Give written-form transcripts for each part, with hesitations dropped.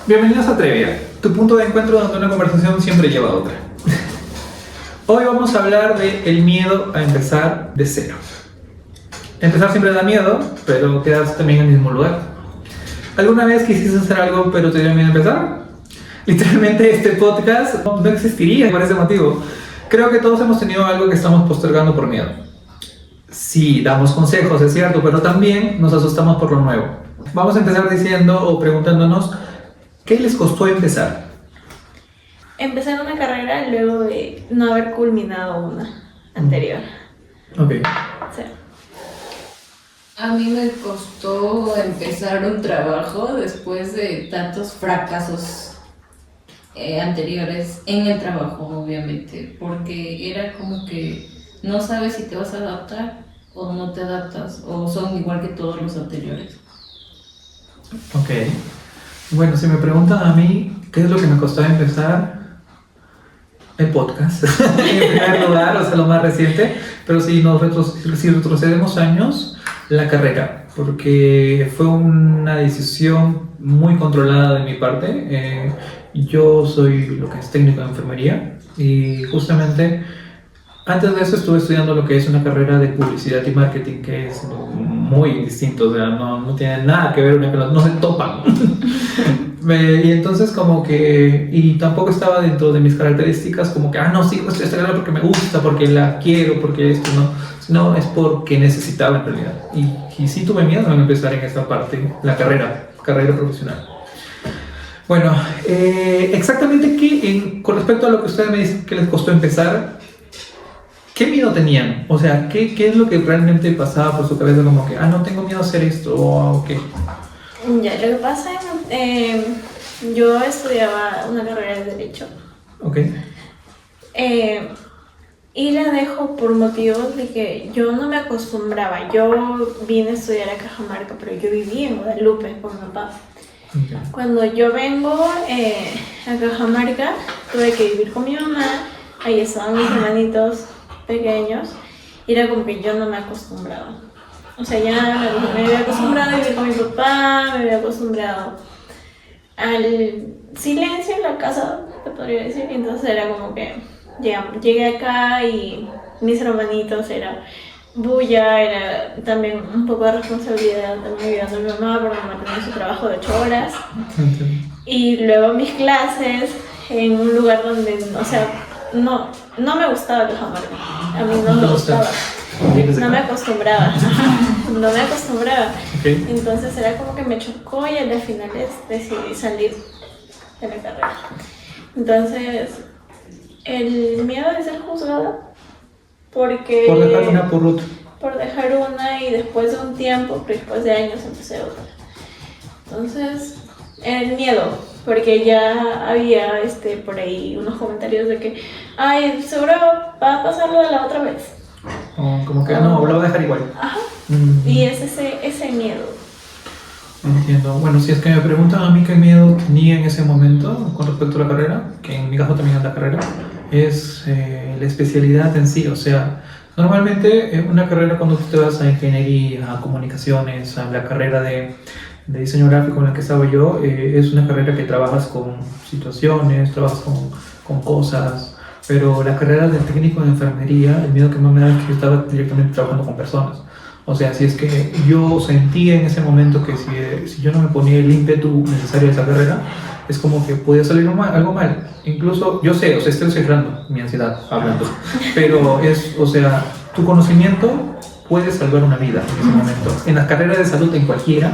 Bienvenidos a Trevia, tu punto de encuentro donde una conversación siempre lleva a otra. Hoy vamos a hablar de el miedo a empezar de cero. Empezar siempre da miedo, pero quedarse también en el mismo lugar. ¿Alguna vez quisiste hacer algo pero te dio miedo empezar? Literalmente este podcast no existiría por ese motivo. Creo que todos hemos tenido algo que estamos postergando por miedo. Sí, damos consejos, es cierto, pero también nos asustamos por lo nuevo. Vamos a empezar diciendo o preguntándonos, ¿qué les costó empezar? Empezar una carrera luego de no haber culminado una anterior. Ok. Sí. A mí me costó empezar un trabajo después de tantos fracasos anteriores en el trabajo, obviamente, porque era como que no sabes si te vas a adaptar o no te adaptas, o son igual que todos los anteriores. Ok. Bueno, si me preguntan a mí, ¿qué es lo que me costó empezar? El podcast, en primer lugar, o sea, lo más reciente, pero si retrocedemos años, la carrera, porque fue una decisión muy controlada de mi parte. Yo soy lo que es técnico de enfermería y justamente antes de eso estuve estudiando lo que es una carrera de publicidad y marketing, que es muy distinto, o sea, no tiene nada que ver una con la otra, no se topan. Y entonces como que, y tampoco estaba dentro de mis características como que, no, sí, pues esta carrera porque me gusta, porque la quiero, porque esto no, sino es porque necesitaba en realidad. Y sí tuve miedo en empezar en esta parte, la carrera profesional. Bueno, exactamente con respecto a lo que ustedes me dicen que les costó empezar, ¿qué miedo tenían? O sea, ¿qué es lo que realmente pasaba por su cabeza? Como que, no tengo miedo a hacer esto, o qué. Ya, lo que pasa es yo estudiaba una carrera de Derecho. Ok. Y la dejo por motivos de que yo no me acostumbraba. Yo vine a estudiar a Cajamarca, pero yo viví en Guadalupe con mi papá. Okay. Cuando yo vengo a Cajamarca, tuve que vivir con mi mamá. Ahí estaban mis hermanitos pequeños. Y era como que yo no me acostumbraba. O sea, ya me había acostumbrado a vivir con mi papá, me había acostumbrado al silencio en la casa, te podría decir. Y entonces era como que llegué acá y mis hermanitos era bulla, era también un poco de responsabilidad, también ayudando a mi mamá porque mi mamá tenía su trabajo de 8 horas. Y luego mis clases en un lugar donde, o sea, no me gustaba Cajamarca, a mí no me gustaba. No me acostumbraba. Okay. Entonces era como que me chocó y al final decidí salir de la carrera. Entonces, el miedo de ser juzgada, porque... Por dejar una por otra. Por dejar una y después de un tiempo, después de años, empecé otra. Entonces, el miedo, porque ya había por ahí unos comentarios de que, seguro va a pasar lo de la otra vez. Como que no, lo voy a dejar igual. Ajá. Y es ese miedo. Entiendo. Bueno, si es que me preguntan a mí qué miedo tenía en ese momento con respecto a la carrera, que en mi caso también es la carrera, es la especialidad en sí. O sea, normalmente una carrera cuando tú te vas a ingeniería, a comunicaciones, a la carrera de diseño gráfico en la que estaba yo, es una carrera que trabajas con situaciones, trabajas con cosas. Pero la carrera de técnico de enfermería, el miedo que más me da es que yo estaba directamente trabajando con personas. O sea, si es que yo sentía en ese momento que si yo no me ponía el ímpetu necesario de esa carrera, es como que podía salir algo mal. Incluso, yo sé, o sea, estoy exagerando mi ansiedad hablando, pero o sea, tu conocimiento puede salvar una vida en ese momento. En las carreras de salud, en cualquiera,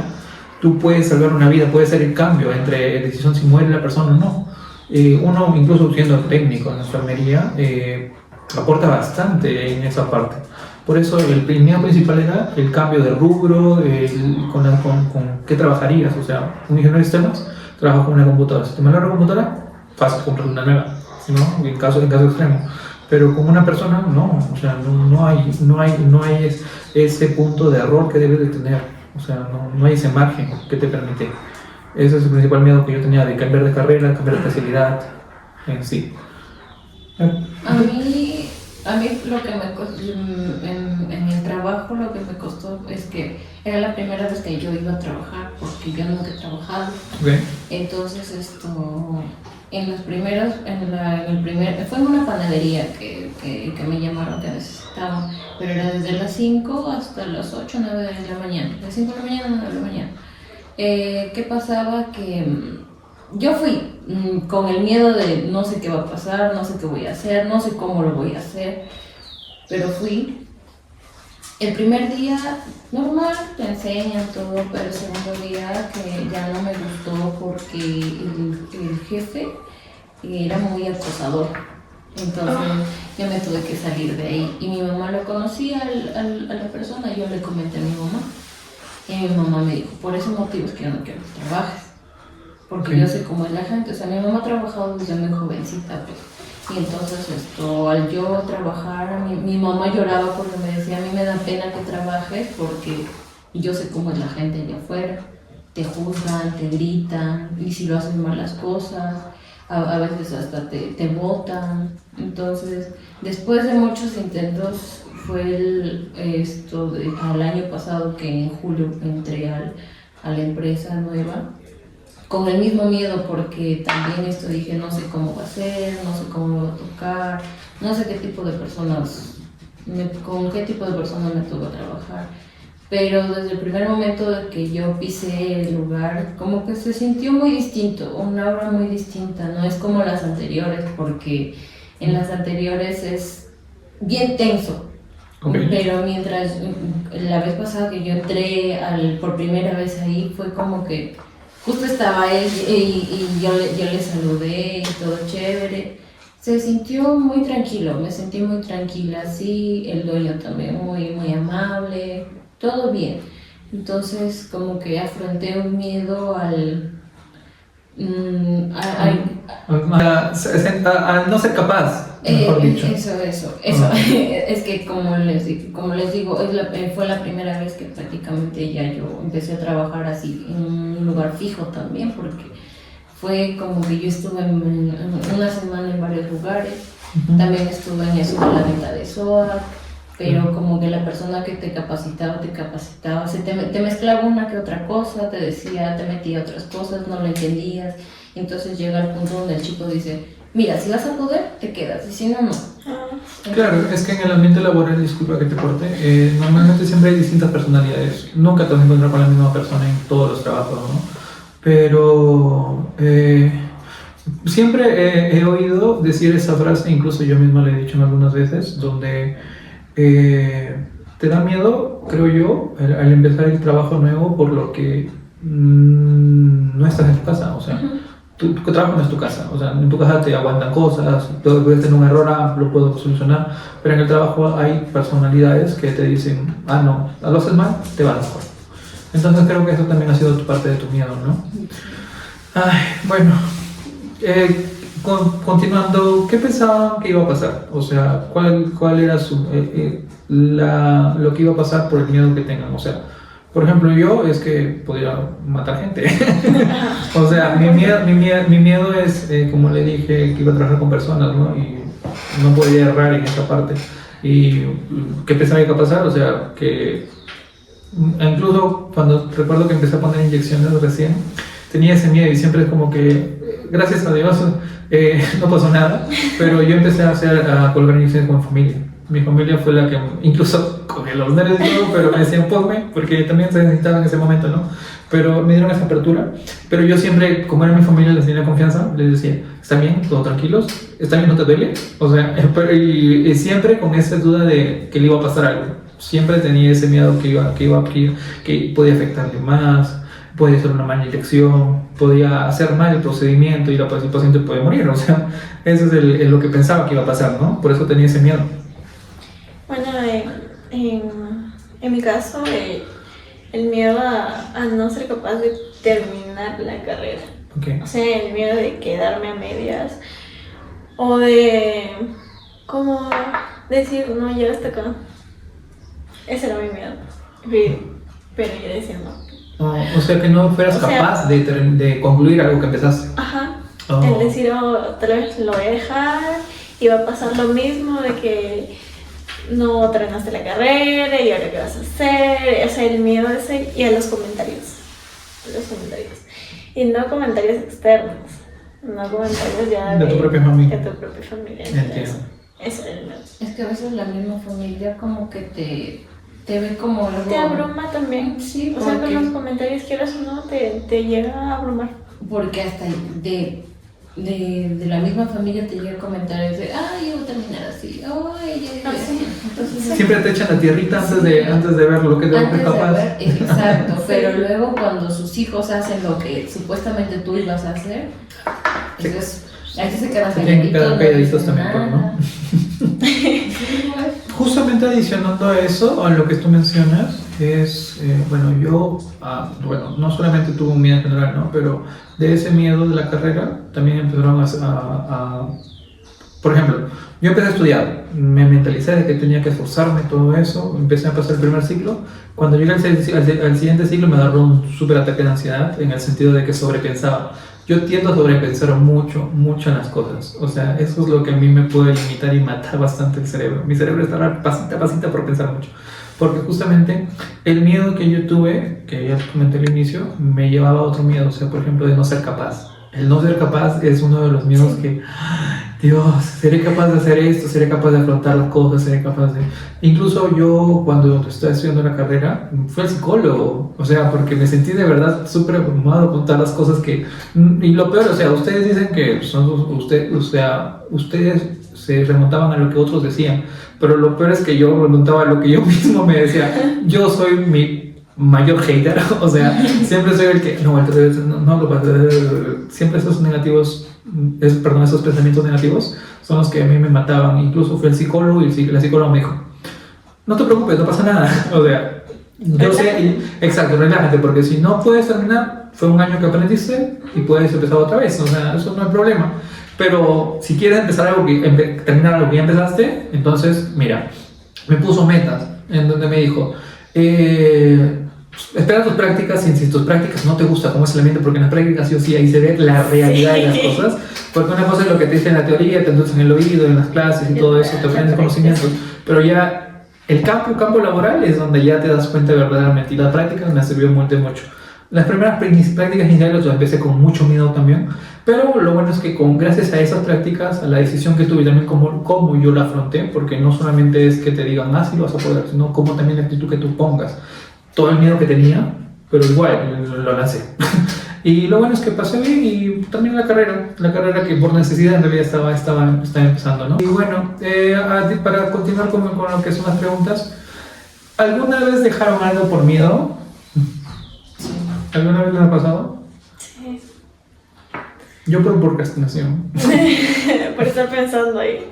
tú puedes salvar una vida, puede ser el cambio entre decisión si muere la persona o no. Uno, incluso siendo técnico en enfermería, aporta bastante en esa parte. Por eso el miedo principal era el cambio de rubro, con qué trabajarías. O sea, un ingeniero de sistemas trabaja con una computadora. Si te mala la computadora, fácil comprar una nueva, ¿no? En caso extremo. Pero con una persona, no. O sea, no hay ese punto de error que debes de tener. O sea, no hay ese margen que te permite. Ese es el principal miedo que yo tenía, de cambiar de carrera, cambiar de especialidad en sí. A mí lo que me costó en el trabajo, lo que me costó es que era la primera vez que yo iba a trabajar, porque porque yo nunca he trabajado. Ok. Entonces en los primeros, fue en una panadería que me llamaron que necesitaban, pero era desde las 5 hasta las 8, 9 de la mañana, de 5 de la mañana a 9 de la mañana. ¿Qué pasaba? Que yo fui con el miedo de no sé qué va a pasar, no sé qué voy a hacer, no sé cómo lo voy a hacer, pero fui. El primer día, normal, te enseñan todo, pero el segundo día que ya no me gustó porque el jefe era muy acosador. Entonces yo me tuve que salir de ahí. Y mi mamá lo conocía a la persona, yo le comenté a mi mamá. Y mi mamá me dijo, por ese motivo es que yo no quiero que trabajes. Porque yo sé cómo es la gente. O sea, mi mamá ha trabajado desde muy jovencita, pues. Y entonces al yo trabajar, mi mamá lloraba porque me decía, a mí me da pena que trabajes porque yo sé cómo es la gente allá afuera. Te juzgan, te gritan, y si lo haces mal las cosas, a veces hasta te botan. Entonces, después de muchos intentos, fue al año pasado que en julio entré a la empresa nueva. Con el mismo miedo porque también dije no sé cómo va a ser, no sé cómo me va a tocar, no sé qué tipo de personas, con qué tipo de personas me toca trabajar. Pero desde el primer momento de que yo pisé el lugar, como que se sintió muy distinto, una aura muy distinta, no es como las anteriores, porque en las anteriores es bien tenso. Okay. Pero mientras la vez pasada que yo entré por primera vez ahí, fue como que justo estaba él y yo le saludé y todo chévere. Se sintió muy tranquilo, me sentí muy tranquila, sí, el dueño también muy amable, todo bien. Entonces como que afronté un miedo a no ser capaz, mejor dicho. Eso. Es que como les digo, fue la primera vez que prácticamente ya yo empecé a trabajar así en un lugar fijo también, porque fue como que yo estuve una semana en varios lugares. También estuve en eso de la venta de SOA, pero como que la persona que te capacitaba, te mezclaba una que otra cosa, te metía otras cosas, no lo entendías. Entonces llega el punto donde el chico dice, mira, si vas a poder, te quedas, y si no, no. Claro, es que en el ambiente laboral, disculpa que te corte, normalmente siempre hay distintas personalidades. Nunca te vas a encontrar con la misma persona en todos los trabajos, ¿no? Pero siempre he oído decir esa frase, incluso yo misma la he dicho en algunas veces, donde te da miedo, creo yo, al empezar el trabajo nuevo por lo que no estás en tu casa, o sea, tu trabajo no es tu casa, o sea, en tu casa te aguantan cosas, puedes tener un error, lo puedo solucionar, pero en el trabajo hay personalidades que te dicen, no, lo haces mal, te va mejor. Entonces creo que eso también ha sido parte de tu miedo, ¿no? Bueno, continuando, ¿qué pensaban que iba a pasar? O sea, ¿cuál era lo que iba a pasar por el miedo que tengan? O sea, por ejemplo, yo es que podría matar gente. O sea, mi miedo es, como le dije, que iba a trabajar con personas, ¿no? Y no podía errar en esa parte. ¿Y qué pensaba que iba a pasar? O sea, que incluso cuando recuerdo que empecé a poner inyecciones recién, tenía ese miedo y siempre es como que, gracias a Dios, no pasó nada, pero yo empecé a colgar inyecciones con mi familia. Mi familia fue la que, incluso con los nervios y todo, pero me decían ponme, porque también se necesitaba en ese momento, ¿no? Pero me dieron esa apertura, pero yo siempre, como era mi familia, les tenía confianza, les decía, ¿están bien? ¿Todos tranquilos? ¿Está bien? ¿No te duele? O sea, y siempre con esa duda de que le iba a pasar algo. Siempre tenía ese miedo que podía afectarle más, podía ser una mala inyección, podía hacer mal el procedimiento y el paciente puede morir. O sea, eso es lo que pensaba que iba a pasar, ¿no? Por eso tenía ese miedo. Bueno, en mi caso, el miedo a no ser capaz de terminar la carrera. Okay. O sea, el miedo de quedarme a medias o de, como decir, no, ya hasta acá. Ese era mi miedo. Pero yo decía no. O sea, que no fueras capaz de concluir algo que empezaste. Ajá. El decir, tal vez lo voy a dejar y va a pasar lo mismo de que no terminaste la carrera y ahora qué vas a hacer. O sea, el miedo ese y a los comentarios. los comentarios. Y no comentarios externos, no comentarios ya De tu propia familia. De tu propia familia. Entiendo. Eso era el miedo. Es que a veces la misma familia como que te ve como algo... Te abruma también. Sí, O sea, con porque- los comentarios, quieras o no, te llega a abrumar. Porque hasta de la misma familia te llegan comentarios de, ay, yo voy a terminar así, ay, ya, Ah, sí. Entonces, Siempre te echan la tierrita antes de ver lo que te antes de capaz. ver, exacto, Sí. pero luego cuando sus hijos hacen lo que supuestamente tú ibas a hacer, Sí. entonces ahí se quedan Se tienen que quedar calladitos dicen también, pues, ¿no? nada. Sí, pues. Justamente adicionando a eso, a lo que tú mencionas, es, bueno, yo, bueno, no solamente tuve un miedo en general, ¿no? Pero de ese miedo de la carrera también empezaron por ejemplo, yo empecé a estudiar, me mentalicé de que tenía que esforzarme, todo eso, empecé a pasar el primer ciclo. Cuando llegué al siguiente ciclo me agarró un súper ataque de ansiedad en el sentido de que sobrepensaba. Yo tiendo a sobrepensar mucho en las cosas. O sea, eso es lo que a mí me puede limitar y matar bastante el cerebro. Mi cerebro está pasita a pasita por pensar mucho. Porque justamente el miedo que yo tuve, que ya te comenté al inicio, me llevaba a otro miedo. O sea, por ejemplo, de no ser capaz. El no ser capaz es uno de los miedos que, Dios, seré capaz de hacer esto, seré capaz de afrontar las cosas, seré capaz de... Incluso yo, cuando estaba estudiando la carrera, fui al psicólogo, o sea, porque me sentí de verdad súper abrumado con todas las cosas que... Y lo peor, o sea, ustedes dicen que ustedes se remontaban a lo que otros decían, pero lo peor es que yo remontaba a lo que yo mismo me decía. Yo soy mi mayor hater, o sea, siempre soy el que... siempre esos negativos... esos pensamientos negativos son los que a mí me mataban. Incluso fui al psicólogo y la psicóloga me dijo, no te preocupes, no pasa nada. O sea, yo sé, exacto, relájate, porque si no puedes terminar, fue un año que aprendiste y puedes empezar otra vez. O sea, eso no es problema. Pero si quieres empezar algo terminar algo que ya empezaste, entonces, mira, me puso metas en donde me dijo, espera tus prácticas, y si tus prácticas no te gusta cómo es el ambiente, porque en las prácticas sí o sí ahí se ve la realidad de las cosas, porque una cosa es lo que te dicen en la teoría, te endulzan en el oído, en las clases y todo eso, te aprendes conocimientos, pero ya el campo laboral es donde ya te das cuenta verdaderamente, y las prácticas me sirvió mucho. Las primeras prácticas iniciales las empecé con mucho miedo también, pero lo bueno es que gracias a esas prácticas, a la decisión que tuve y también cómo yo la afronté, porque no solamente es que te digan, sí lo vas a poder, sino cómo también la actitud que tú pongas. Todo el miedo que tenía, pero igual lo lancé. Y lo bueno es que pasé bien y también la carrera que por necesidad en realidad estaba empezando, ¿no? Y bueno, para continuar con lo que son las preguntas, ¿alguna vez dejaron algo por miedo? ¿Alguna vez les ha pasado? Sí. Yo por procrastinación. Por estar pensando ahí.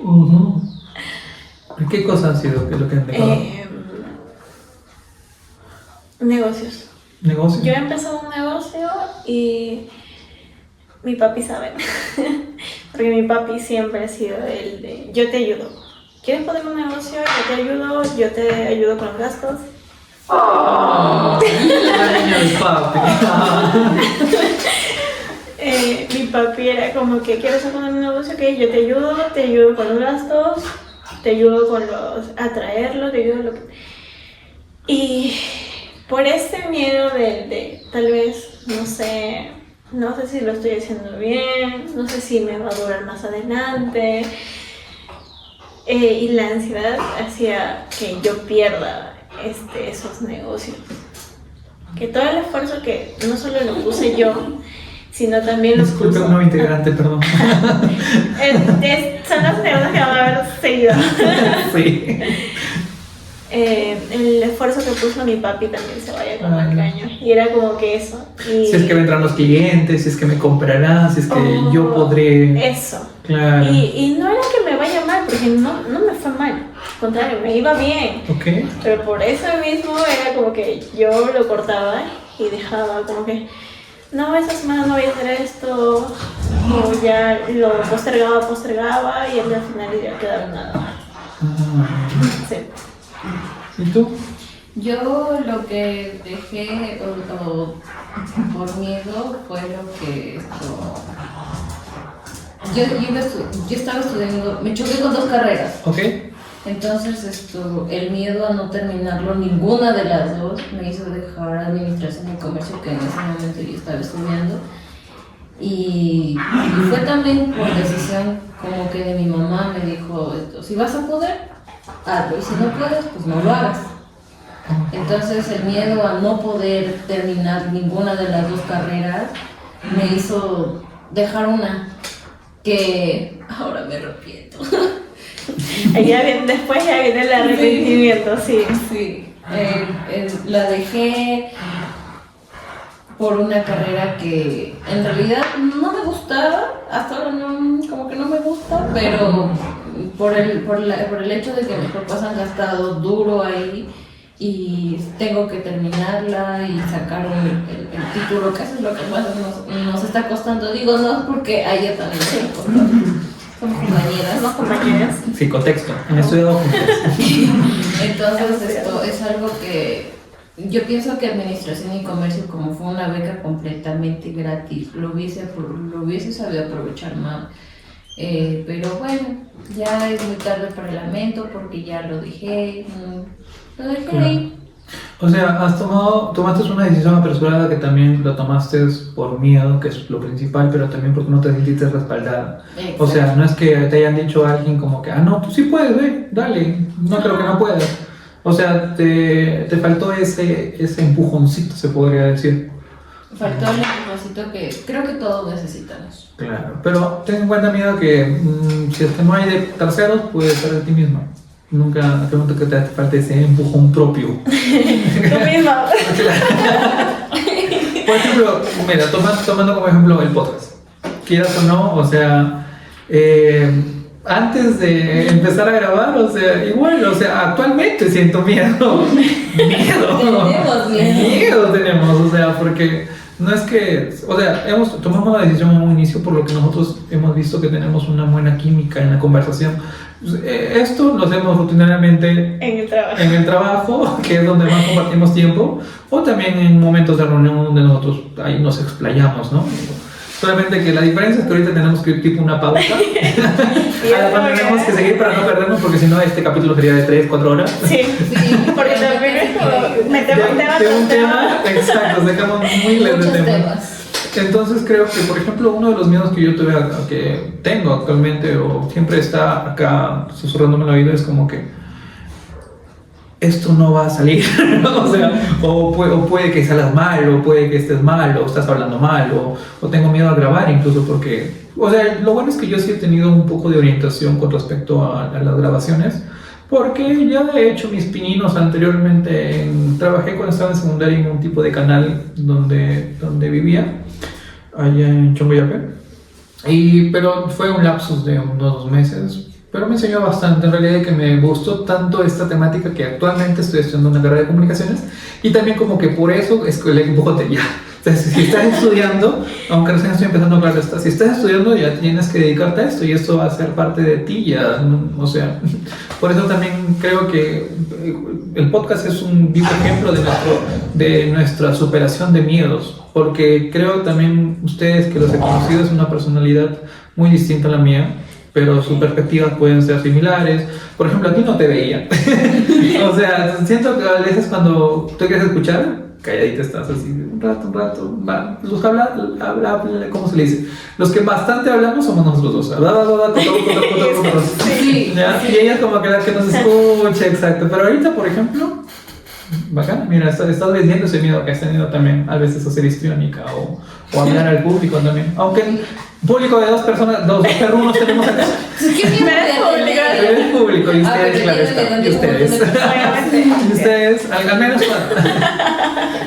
¿Qué cosas han sido lo que han dejado? Negocios. ¿Negocio? Yo he empezado un negocio y mi papi sabe. Porque mi papi siempre ha sido el de yo te ayudo. ¿Quieres poner un negocio? Yo te ayudo con los gastos. La niña del papi. Mi papi era como que ¿quieres poner un negocio? Ok, yo te ayudo con los gastos, te ayudo con a traerlo, te ayudo lo que... Y por este miedo de tal vez, no sé si lo estoy haciendo bien, no sé si me va a durar más adelante, y la ansiedad hacía que yo pierda esos negocios. Que todo el esfuerzo que no solo lo puse yo, sino también lo Disculpe, puso... un nuevo integrante, perdón. Son las preguntas que van a haber seguido. Sí. El esfuerzo que puso mi papi también se vaya como al caño. Y era como que eso. Y Si es que vendrán los clientes, si es que me comprarán, si es que yo podré... Eso. Claro. Y no era que me vaya mal, porque no me fue mal. Al contrario, me iba bien. Ok. Pero por eso mismo era como que yo lo cortaba y dejaba como que... No, esta semana no voy a hacer esto. O ya lo postergaba y al final ya quedaba nada. Sí. ¿Y tú? Yo lo que dejé o por miedo fue lo que yo estaba estudiando, me choqué con 2 carreras. Ok. Entonces el miedo a no terminarlo, ninguna de las dos, me hizo dejar administración y comercio, que en ese momento yo estaba estudiando. Y fue también por decisión como que de mi mamá. Me dijo, si vas a poder, hazlo, y si no puedes, pues no lo hagas. Entonces el miedo a no poder terminar ninguna de las dos carreras me hizo dejar una que ahora me arrepiento. Después ya viene el arrepentimiento, sí. Sí, la dejé por una carrera que en realidad no me gustaba, hasta ahora no, como que no me gusta, pero por el hecho de que mis papás han gastado duro ahí y tengo que terminarla y sacar el título, que eso es lo que más nos está costando. Digo, no porque a ella también se le costó. Somos compañeras. Sí, contexto. Han estudiado juntos. Entonces esto es algo que yo pienso que administración y comercio, como fue una beca completamente gratis, lo hubiese sabido aprovechar más. Pero bueno, ya es muy tarde para el lamento porque ya lo dejé. Lo dejé ahí. O sea, tomaste una decisión apresurada que también lo tomaste por miedo, que es lo principal, pero también porque no te sentiste respaldada. Exacto. O sea, no es que te hayan dicho a alguien como que, no, tú sí puedes, ve, dale, no creo que no puedas. O sea, te faltó ese empujoncito, se podría decir. Faltó el empujoncito que creo que todos necesitamos. Claro, pero ten en cuenta, amiga, que si es que no hay de terceros, puedes ser de ti misma. Nunca pregunto que te falte ese empujón propio. Tú misma. Por ejemplo, mira, tomando como ejemplo el podcast. Quieras o no, o sea, antes de empezar a grabar, o sea, igual, o sea, actualmente siento miedo. Miedo tenemos, o sea, porque no es que, o sea, tomamos una decisión en un inicio por lo que nosotros hemos visto que tenemos una buena química en la conversación. Esto lo hacemos rutinariamente en el trabajo, que es donde más compartimos tiempo, o también en momentos de reunión donde nosotros ahí nos explayamos, ¿no? Solamente que la diferencia es que ahorita tenemos que tipo una pausa a la cual tenemos que seguir para no perdernos, porque si no este capítulo sería de 3-4 horas. Sí, porque también es como metemos un tema. Exacto, dejamos muy lejos del tema. Temas. Entonces creo que, por ejemplo, uno de los miedos que yo que tengo actualmente, o siempre está acá susurrándome en el oído, es como que esto no va a salir, o sea, o puede que salgas mal, o puede que estés mal, o estás hablando mal, o tengo miedo a grabar incluso porque, o sea, lo bueno es que yo sí he tenido un poco de orientación con respecto a las grabaciones, porque ya he hecho mis pininos anteriormente. Trabajé cuando estaba en secundaria en un tipo de canal donde vivía, allá en Chongoyape, pero fue un lapsus de unos 2 meses, pero me enseñó bastante en realidad, que me gustó tanto esta temática que actualmente estoy estudiando una carrera de comunicaciones, y también como que por eso es que le empujote ya. O sea, si estás estudiando, aunque recién estoy empezando, claro está, si estás estudiando ya tienes que dedicarte a esto y esto va a ser parte de ti ya, ¿no? O sea, por eso también creo que el podcast es un vivo ejemplo de nuestra superación de miedos, porque creo también ustedes que los he conocido es una personalidad muy distinta a la mía, pero sus perspectivas pueden ser similares. Por ejemplo, a ti no te veía. O sea, siento que a veces cuando tú quieres escuchar, calladita estás así, un rato, va. Los que habla, ¿cómo se le dice? Los que bastante hablamos somos nosotros dos. Sí. Y ella como que la que nos escucha, exacto. Pero ahorita, por ejemplo, bacán, mira, estás venciendo ese miedo que has tenido también, a veces a ser histriónica o hablar al público también. Aunque público de 2 personas, 2 perrunos tenemos acá. Es público, y ustedes, claro está. Y ustedes, al menos,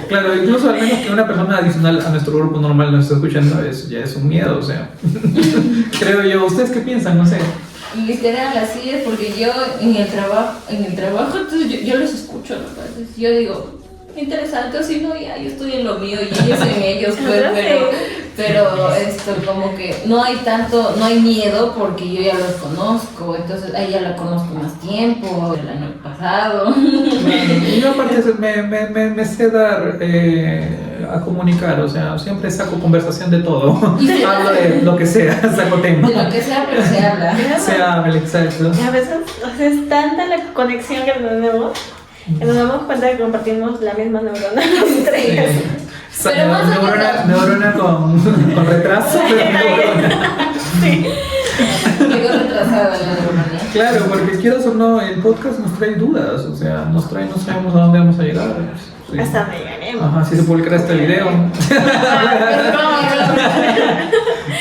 claro, incluso al menos que una persona adicional a nuestro grupo normal nos esté escuchando, ya es un miedo, o sea. Creo yo. ¿Ustedes qué piensan? No sé. Literal, así es, porque yo en el trabajo, entonces yo los escucho, ¿no? Yo digo, interesante, o si no, ya yo estoy en lo mío y ellos en ellos, pues, pero esto como que no hay miedo porque yo ya los conozco, entonces a ella la conozco más tiempo. El año pasado retrasado. Y yo aparte me sé dar a comunicar, o sea, siempre saco conversación de todo. Hablo de lo que sea, saco tema. De lo que sea, pero se habla. Se habla, exacto. Y a veces, o sea, es tanta la conexión que tenemos que nos damos cuenta que compartimos la misma neurona los tres. Pero más Neurona con retraso, pero neurona. Sí. Llegó retrasada la neurona. Claro, porque quieras o no, el podcast nos trae dudas, o sea, no sabemos a dónde vamos a llegar. Sí. Hasta donde llegaremos. Ajá, si se publicará este video.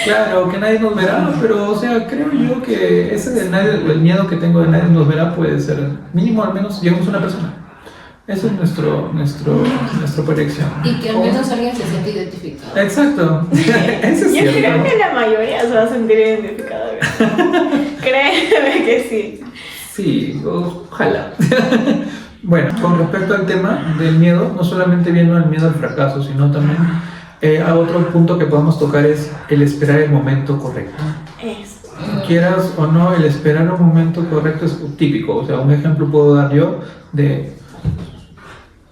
Claro, que nadie nos verá, pero o sea, creo yo que ese de nadie, el miedo que tengo de nadie nos verá puede ser mínimo, al menos llegamos a una persona. Esa es nuestra proyección. Y que al menos alguien se siente identificado. Exacto. Eso es Yo cierto. creo que la mayoría se va a sentir identificada. Créeme que sí. Sí, ojalá. Bueno, con respecto al tema del miedo, no solamente viendo el miedo al fracaso, sino también a otro punto que podemos tocar es el esperar el momento correcto. Eso. Quieras o no, el esperar un momento correcto es típico. O sea, un ejemplo puedo dar yo de...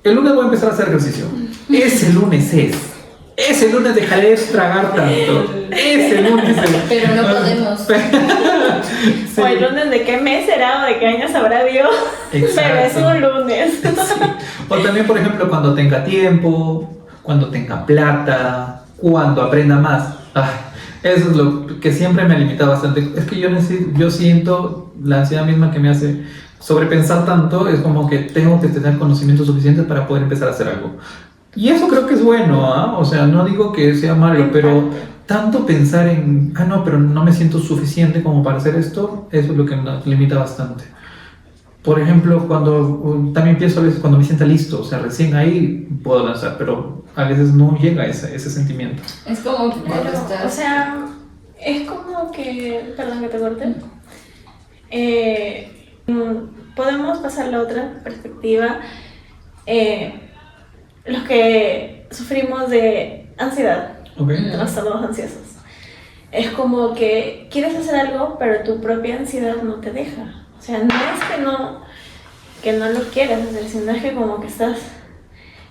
El lunes voy a empezar a hacer ejercicio. Ese lunes es. Ese lunes dejaré de tragar tanto. Ese lunes es. Pero no podemos. Sí. O el lunes de qué mes será o de qué año sabrá Dios. Exacto. Pero es un lunes. Sí. O también, por ejemplo, cuando tenga tiempo, cuando tenga plata, cuando aprenda más. Ay, eso es lo que siempre me ha limitado bastante. Es que yo siento la ansiedad misma que me hace sobrepensar tanto, es como que tengo que tener conocimientos suficientes para poder empezar a hacer algo. Y eso creo que es bueno, ¿ah? O sea, no digo que sea malo, pero tanto pensar en, no, pero no me siento suficiente como para hacer esto, eso es lo que nos limita bastante. Por ejemplo, también pienso a veces cuando me sienta listo, o sea, recién ahí puedo lanzar, pero a veces no llega ese sentimiento. Es como que cuando Pero, estás. o sea, es como que, perdón que te corte, podemos pasar a la otra perspectiva. Los que sufrimos de ansiedad, ¿Ok? trastornos ansiosos, es como que quieres hacer algo, pero tu propia ansiedad no te deja. O sea, no es que no lo quieras hacer, sino es que como que estás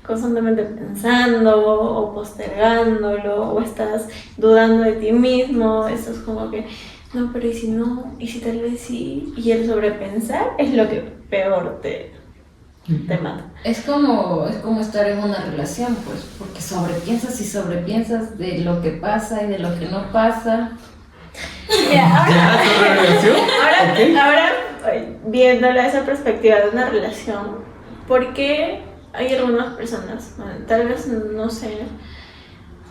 constantemente pensando o postergándolo o estás dudando de ti mismo. Eso es como que, no, pero ¿y si no? ¿Y si tal vez sí? Y el sobrepensar es lo que peor te mata. Es como estar en una relación, pues, porque sobrepiensas y sobrepiensas de lo que pasa y de lo que no pasa. Mira, ¿Ya sobre relación? ahora viéndolo desde esa perspectiva de una relación, ¿por qué hay algunas personas, bueno, tal vez no sé,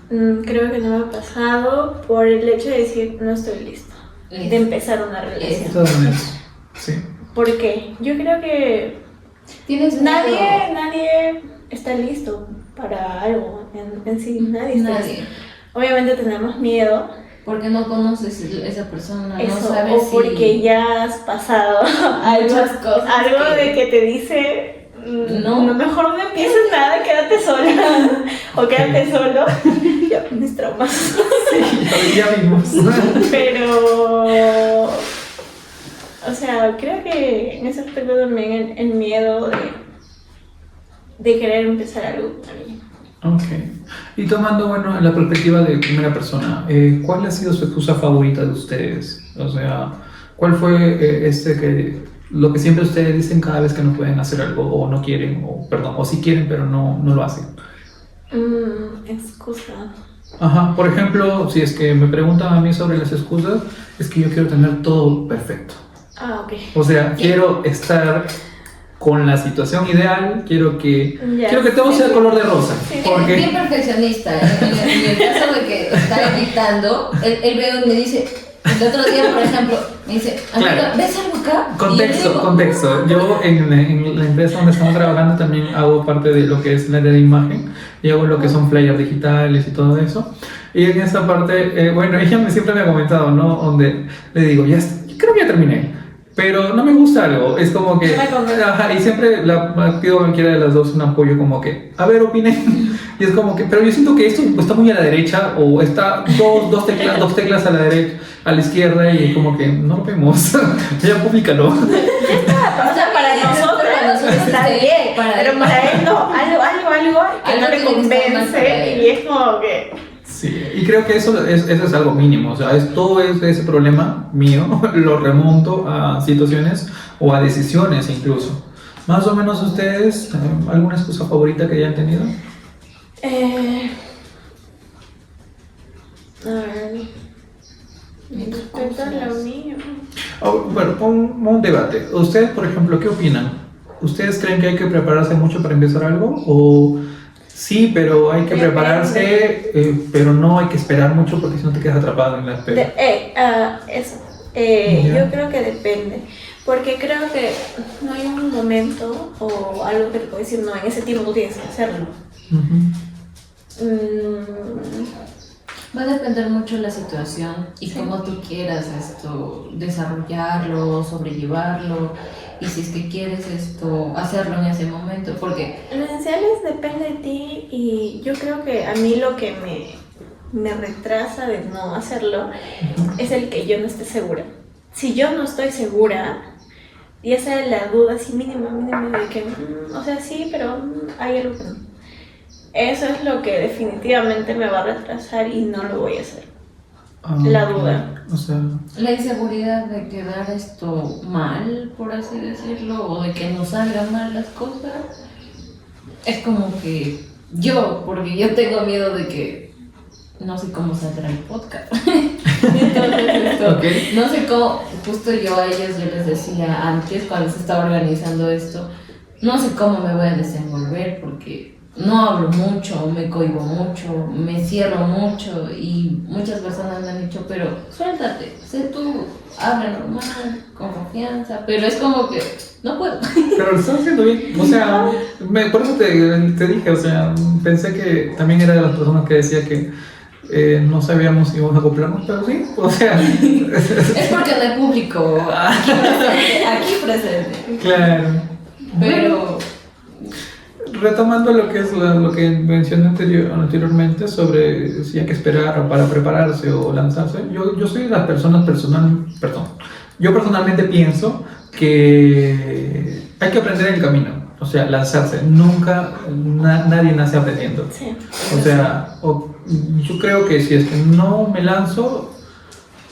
creo que no me ha pasado por el hecho de decir no estoy listo, de empezar una relación? Totalmente. Sí. ¿Por qué? Yo creo que Tienes nadie está listo para algo en sí, nadie está listo. Nadie. Obviamente tenemos miedo. Porque no conoces a esa persona, Eso, no sabes o porque ya has pasado muchas cosas algo de que te dice no, mejor no empieces nada, quédate sola o quédate solo. Ya, mis traumas. Sí, ya vimos. Pero, o sea, creo que en ese aspecto también el miedo de querer empezar algo también. Ok. Y tomando, bueno, la perspectiva de primera persona, ¿cuál ha sido su excusa favorita de ustedes? O sea, ¿cuál fue lo que siempre ustedes dicen cada vez que no pueden hacer algo o no quieren, o sí quieren pero no lo hacen? Excusa. Ajá, por ejemplo, si es que me preguntan a mí sobre las excusas, es que yo quiero tener todo perfecto. Ah, ok. O sea, quiero estar con la situación ideal, quiero que todo sea color de rosa. Sí, Es Porque bien perfeccionista. En el caso de que está editando, él veo y me dice, el otro día, por ejemplo, me dice, amiga, Claro. ¿ves algo acá? Y yo le digo, Contexto. Yo en la empresa donde estamos trabajando también hago parte de lo que es la área de imagen y hago lo que son flyers digitales y todo eso. Y en esa parte, bueno, ella siempre me ha comentado, ¿no? Donde le digo, creo que ya terminé. Pero no me gusta algo, es como que... Ajá, y siempre pido a cualquiera de las dos un apoyo como que, a ver, opinen. Y es como que, pero yo siento que esto está muy a la derecha o está dos teclas a la derecha, a la izquierda y como que no lo vemos. Ya públicalo. O sea, para nosotros está bien, pero para él no, algo que no le convence y es como que... Sí, y creo que eso es algo mínimo, o sea, todo ese problema mío lo remonto a situaciones o a decisiones incluso. Más o menos ustedes, ¿alguna excusa favorita que hayan tenido? A ver, respecto a lo mío. Bueno, un debate. ¿Ustedes, por ejemplo, qué opinan? ¿Ustedes creen que hay que prepararse mucho para empezar algo? ¿O sí, pero hay que prepararse, pero no hay que esperar mucho porque si no te quedas atrapado en la espera? Yo creo que depende. Porque creo que no hay un momento o algo que te puedo decir, no, en ese tiempo tú tienes que hacerlo. Va a depender mucho de la situación y cómo tú quieras desarrollarlo, sobrellevarlo, y si es que quieres hacerlo en ese momento, porque... Lo esencial depende de ti, y yo creo que a mí lo que me retrasa de no hacerlo es el que yo no esté segura. Si yo no estoy segura, y esa es la duda así mínima de que, o sea, sí, pero hay algo que no. Eso es lo que definitivamente me va a retrasar y no lo voy a hacer. La duda. O sea, la inseguridad de quedar mal, por así decirlo, o de que no salgan mal las cosas, es como que porque yo tengo miedo de que no sé cómo saldrá el podcast. Entonces no sé cómo, justo yo les decía antes cuando se estaba organizando esto, no sé cómo me voy a desenvolver porque no hablo mucho, me cohibo mucho, me cierro mucho, y muchas personas me han dicho, pero suéltate, sé tú, habla normal, con confianza, pero es como que no puedo. pero lo estás haciendo bien, o sea, por eso te dije, o sea, pensé que también era de las personas que decía que no sabíamos si íbamos a acoplarnos, pero sí, o sea... es porque no hay público aquí presente. Claro. Pero... retomando lo que es lo que mencioné anteriormente sobre si hay que esperar para prepararse o lanzarse, yo soy de las personas yo personalmente pienso que hay que aprender en el camino, o sea, lanzarse, nunca, nadie nace aprendiendo. Sí. O sea, yo creo que si es que no me lanzo,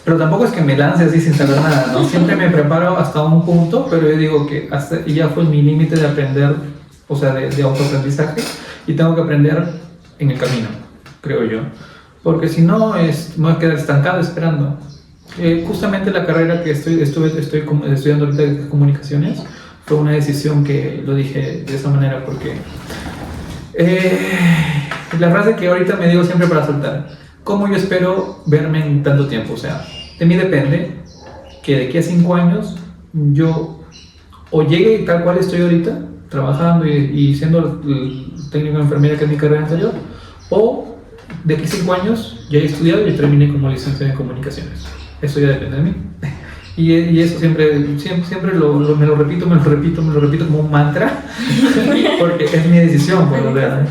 pero tampoco es que me lance así sin saber nada, ¿no? Siempre me preparo hasta un punto, pero yo digo que ya fue mi límite de aprender, o sea, de autoaprendizaje, y tengo que aprender en el camino, creo yo. Porque si no, me voy a quedar estancado esperando. Justamente la carrera que estoy estudiando ahorita de comunicaciones, fue una decisión que lo dije de esa manera porque la frase que ahorita me digo siempre para soltar: ¿cómo yo espero verme en tanto tiempo? O sea, de mí depende que de aquí a 5 años yo o llegue tal cual estoy ahorita, trabajando y siendo el técnico de enfermería, que es mi carrera anterior, o de aquí a 5 años ya he estudiado y terminé como licenciado en comunicaciones. Eso ya depende de mí. Y eso siempre me lo repito como un mantra, porque es mi decisión, por lo real.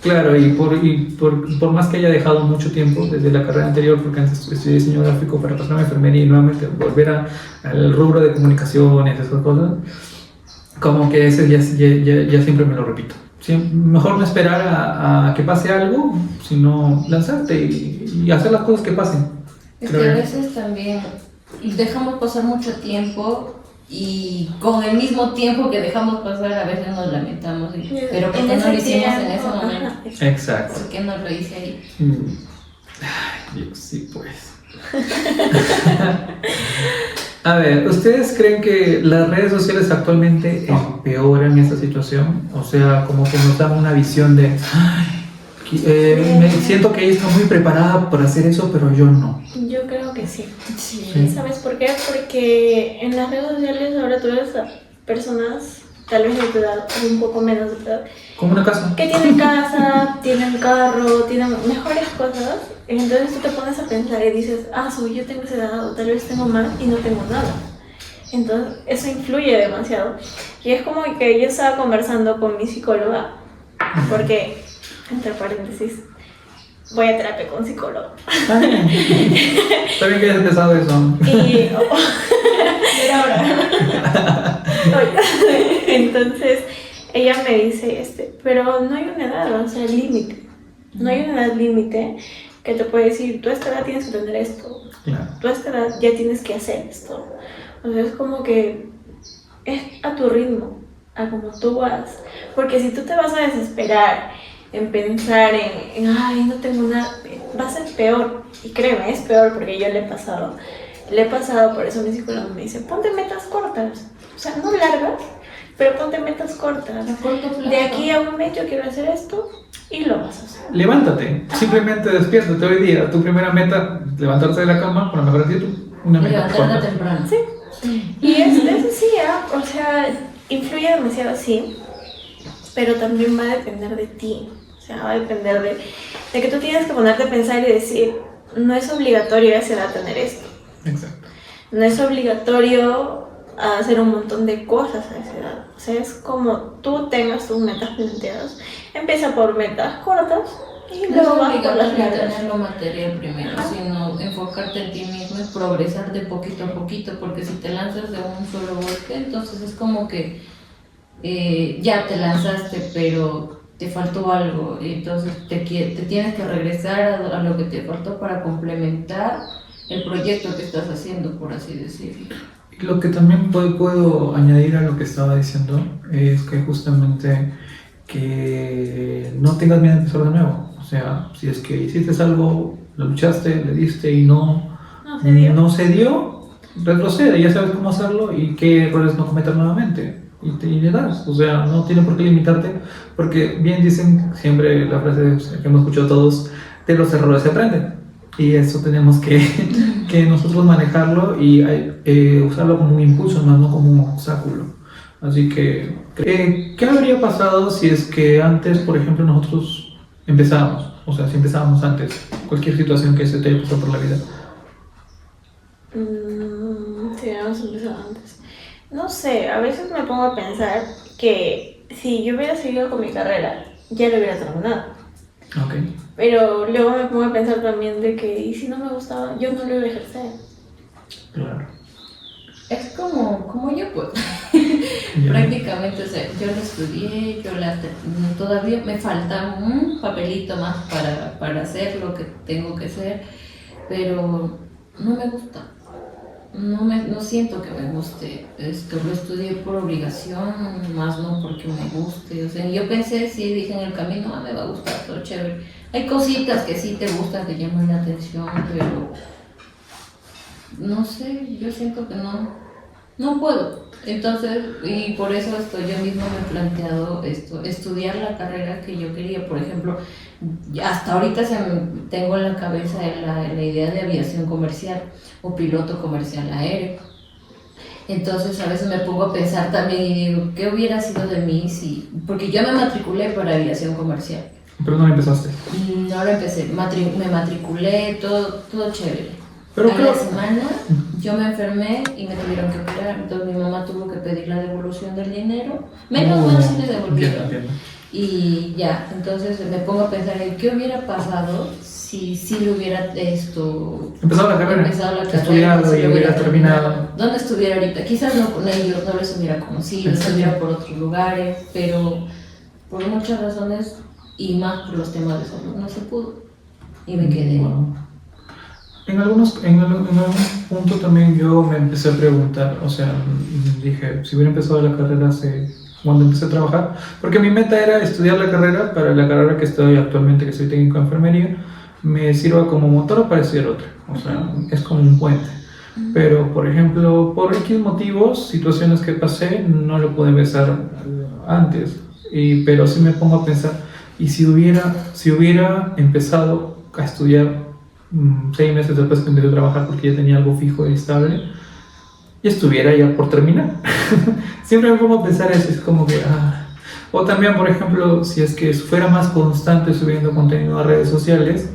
Claro, y por más que haya dejado mucho tiempo desde la carrera anterior, porque antes estudié diseño gráfico para pasarme a enfermería y nuevamente volver al rubro de comunicaciones, esas cosas, como que ese ya siempre me lo repito. Mejor no esperar a que pase algo, sino lanzarte y hacer las cosas que pasen. Es que a veces también dejamos pasar mucho tiempo, y con el mismo tiempo que dejamos pasar a veces nos lamentamos, pero ¿por qué no lo hicimos en ese momento? Exacto. ¿Por qué no lo hice ahí? Ay, Dios, sí, pues. A ver, ¿ustedes creen que las redes sociales actualmente empeoran esta situación? O sea, como que nos dan una visión de... me siento que ella está muy preparada para hacer eso, pero yo no. Yo creo que sí. ¿Sabes por qué? Porque en las redes sociales ahora tú ves a personas, tal vez de tu edad o un poco menos de tu edad, como una casa, que tienen casa, tienen carro, tienen mejores cosas. Entonces tú te pones a pensar y dices, yo tengo esa edad, o tal vez tengo más y no tengo nada. Entonces eso influye demasiado. Y es como que yo estaba conversando con mi psicóloga, porque, entre paréntesis, voy a terapia con psicólogo. Está bien que hayas empezado eso. Era ahora. Entonces, ella me dice, pero no hay una edad, o sea, límite. No hay una edad límite que te puede decir, tú a esta edad tienes que tener esto, Claro. tú a esta edad ya tienes que hacer esto. O sea, es como que es a tu ritmo, a como tú vas. Porque si tú te vas a desesperar en pensar ay, no tengo nada, va a ser peor. Y créeme, es peor porque yo le he pasado. Por eso mi psicólogo me dice, ponte metas cortas. O sea, no largas, pero ponte metas cortas. A corto plazo. De aquí a un mes yo quiero hacer esto y lo vas a hacer. Levántate, simplemente despiértate hoy día. Tu primera meta, levantarte de la cama, por lo mejor decir una meta Levantarte corta. temprano. Sí. Sí. Y es sí, o sea, influye demasiado, sí, pero también va a depender de ti. O sea, va a depender de que tú tienes que ponerte a pensar y decir, no es obligatorio a esa edad tener esto. Exacto. No es obligatorio hacer un montón de cosas a esa edad. O sea, es como tú tengas tus metas planteadas. Empieza por metas cortas y No es luego vas por las obligatorio largas. tener lo material primero, sino enfocarte en ti mismo y progresar de poquito a poquito, porque si te lanzas de un solo golpe, entonces es como que ya te lanzaste, pero te faltó algo, entonces te tienes que regresar a lo que te faltó para complementar el proyecto que estás haciendo, por así decirlo. Y lo que también puedo añadir a lo que estaba diciendo es que justamente que no tengas miedo de empezar de nuevo. O sea, si es que hiciste algo, lo luchaste, le diste y no se dio, retrocede, ya sabes cómo hacerlo y qué errores no cometer nuevamente. Y le das, o sea, no tiene por qué limitarte, porque bien dicen siempre la frase que hemos escuchado todos, de los errores se aprenden. Y eso tenemos que nosotros manejarlo y usarlo como un impulso, más no como un obstáculo. Así que, ¿qué habría pasado si es que antes, por ejemplo, nosotros empezábamos? O sea, si empezábamos antes, cualquier situación que se te haya pasado por la vida. Si hubiéramos empezado antes. No sé, a veces me pongo a pensar que si yo hubiera seguido con mi carrera, ya lo hubiera terminado. Ok. Pero luego me pongo a pensar también de que, ¿y si no me gustaba? Yo no lo iba a ejercer. Claro. Es como yo pues. Ya. Prácticamente, o sea, yo lo estudié, todavía me falta un papelito más para hacer lo que tengo que hacer, pero no me gusta. No siento que me guste, lo estudié por obligación, más no porque me guste. O sea, yo pensé, sí, dije en el camino, me va a gustar, todo chévere. Hay cositas que sí te gustan, te llaman la atención, pero no sé, yo siento que no puedo. Entonces, y por eso yo mismo me he planteado estudiar la carrera que yo quería. Por ejemplo, hasta ahorita tengo en la cabeza la idea de aviación comercial o piloto comercial aéreo. Entonces a veces me pongo a pensar también y digo, ¿qué hubiera sido de mí si...? Porque yo me matriculé para aviación comercial. Pero no lo empezaste. No lo empecé, me matriculé, todo chévere. Pero a creo- la semana yo me enfermé y me tuvieron que operar, entonces mi mamá tuvo que pedir la devolución del dinero. Menos mal sí le devolvieron. Entiendo. Y ya, entonces me pongo a pensar en qué hubiera pasado si le hubiera Empezado la carrera. Estudiado si y lo hubiera terminado. ¿Dónde estuviera ahorita? Quizás no con ellos, no les hubiera conocido, Exacto. estuviera por otros lugares, pero por muchas razones y más por los temas de salud no se pudo y me quedé. Wow. En algún punto también yo me empecé a preguntar, o sea, dije, si hubiera empezado la carrera cuando empecé a trabajar, porque mi meta era estudiar la carrera para la carrera que estoy actualmente, que soy técnico de enfermería, me sirva como motor para estudiar otra, o sea, es como un puente. Pero, por ejemplo, por X motivos, situaciones que pasé, no lo pude empezar antes, pero sí me pongo a pensar, y si hubiera empezado a estudiar 6 meses después que empecé a trabajar porque ya tenía algo fijo y estable, y estuviera ya por terminar. Siempre me pongo a pensar eso, es como que... O también, por ejemplo, si es que fuera más constante subiendo contenido a redes sociales,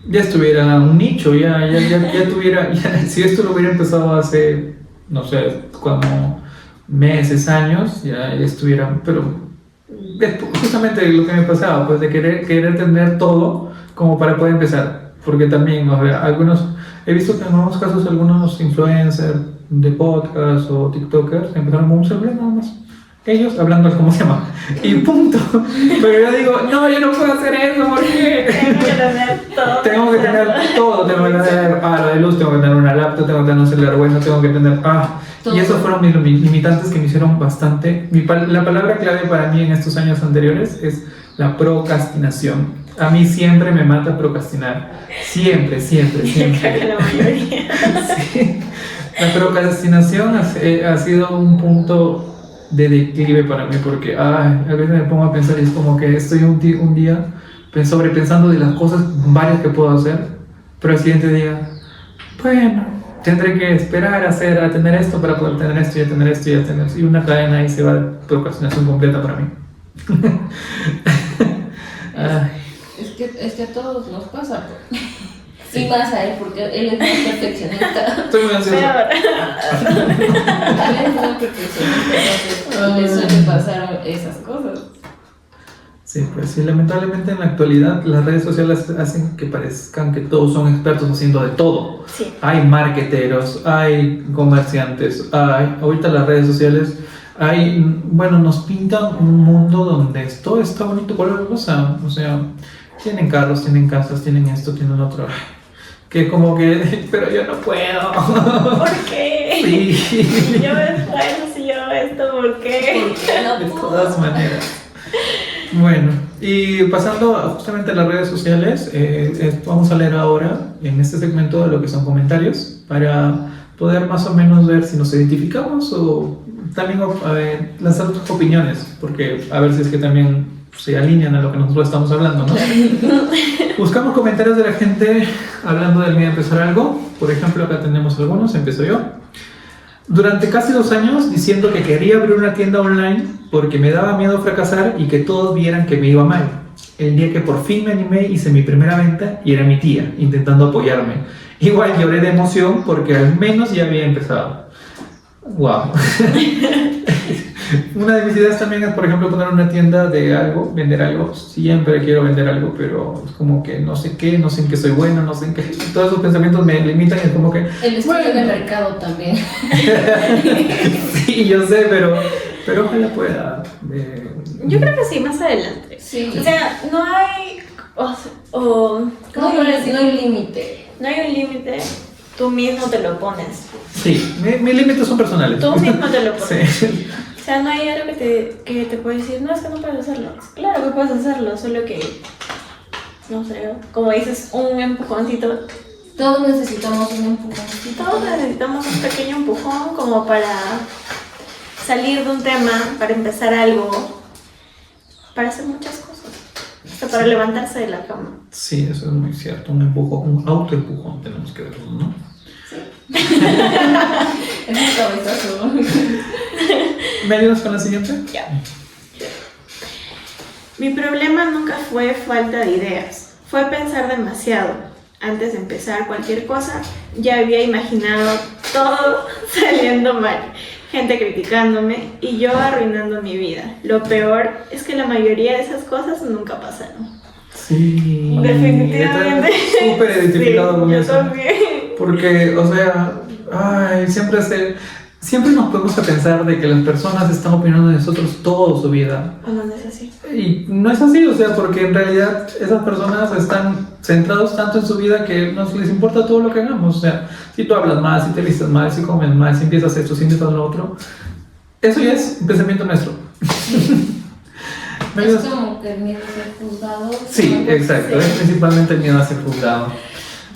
ya estuviera un nicho, ya tuviera... si esto lo hubiera empezado hace, no sé, como meses, años, ya estuviera... Pero es justamente lo que me pasaba, pues de querer tener todo como para poder empezar. Porque también, o sea, he visto que en algunos casos algunos influencers de podcast o tiktokers empezaron con un celular nada más. ellos hablando al cómo se llama, y punto. Pero yo digo, no, yo no puedo hacer eso, ¿por qué? Tengo que tener todo. Tengo que tener todo, tengo que tener, lo de luz, tengo que tener una laptop, tengo que tener un celular bueno, tengo que tener, Todo. y esos fueron mis limitantes que me hicieron bastante. La palabra clave para mí en estos años anteriores es la procrastinación. A mí siempre me mata procrastinar, siempre. Creo que la mayoría. Sí. La procrastinación ha sido un punto de declive para mí porque a veces me pongo a pensar y es como que estoy un día sobrepensando de las cosas varias que puedo hacer, pero al siguiente día, bueno, tendré que esperar a tener esto para poder tener esto y a tener esto y a tener esto, y una cadena ahí se va de procrastinación completa para mí. Es que a todos nos pasa. Sí. Y más a él, porque él es muy perfeccionista. Estoy muy ansioso. Él es muy perfeccionista, entonces le suele pasar esas cosas. Sí, pues sí, lamentablemente en la actualidad las redes sociales hacen que parezcan que todos son expertos haciendo de todo. Sí. Hay marketeros, hay comerciantes, ahorita las redes sociales, nos pintan un mundo donde todo está bonito, cualquier cosa, o sea, tienen carros, tienen casas, tienen esto, tienen otro, que como que, pero yo no puedo. ¿Por qué? Sí. Yo me esfuerzo si yo esto, ¿por qué? De todas maneras. Bueno, y pasando justamente a las redes sociales, vamos a leer ahora en este segmento lo que son comentarios para poder más o menos ver si nos identificamos o también lanzar otras opiniones, porque a ver si es que también se alinean a lo que nosotros estamos hablando, ¿no? Buscamos comentarios de la gente hablando del miedo a empezar algo. Por ejemplo, acá tenemos algunos, empiezo yo. Durante casi 2 años diciendo que quería abrir una tienda online porque me daba miedo fracasar y que todos vieran que me iba mal. El día que por fin me animé hice mi primera venta y era mi tía intentando apoyarme. Igual lloré de emoción porque al menos ya había empezado. Wow. Una de mis ideas también es, por ejemplo, poner una tienda de algo, vender algo. Siempre quiero vender algo, pero es como que no sé qué, no sé en qué soy bueno, no sé en qué. Todos esos pensamientos me limitan y es como que... El estudio de mercado también. Sí, yo sé, pero ojalá pueda. Yo creo que sí, más adelante. Sí. O sea, no hay... ¿cómo No puedo decir? hay límite. No hay un límite, tú mismo te lo pones. Sí, mis límites son personales. Tú mismo te lo pones. Sí. O sea, no hay algo que te puede decir, no, es que no puedes hacerlo. Claro que puedes hacerlo, solo que, no sé, como dices, un empujoncito. Todos necesitamos un empujoncito. Todos necesitamos un pequeño empujón como para salir de un tema, para empezar algo, para hacer muchas cosas. Hasta para levantarse de la cama. Sí, eso es muy cierto. Un empujón, un autoempujón tenemos que verlo, ¿no? Es un cabezazo. ¿Me ayudas con la siguiente? Ya. Mi problema nunca fue falta de ideas, fue pensar demasiado. Antes de empezar cualquier cosa, ya había imaginado todo saliendo mal. Gente criticándome y yo arruinando mi vida. Lo peor es que la mayoría de esas cosas nunca pasaron. Sí. Definitivamente. Estoy súper identificado Sí, con yo eso. también. Porque, o sea, siempre nos podemos a pensar de que las personas están opinando de nosotros toda su vida. ¿O no es así? Y no es así, o sea, porque en realidad esas personas están centrados tanto en su vida que no les importa todo lo que hagamos. O sea, si tú hablas mal, si te vistes mal, si comes mal, si empiezas esto, si empiezas lo otro, eso ya es un pensamiento nuestro. Es como que el miedo a ser juzgado. Sí, exacto, es principalmente el miedo a ser juzgado.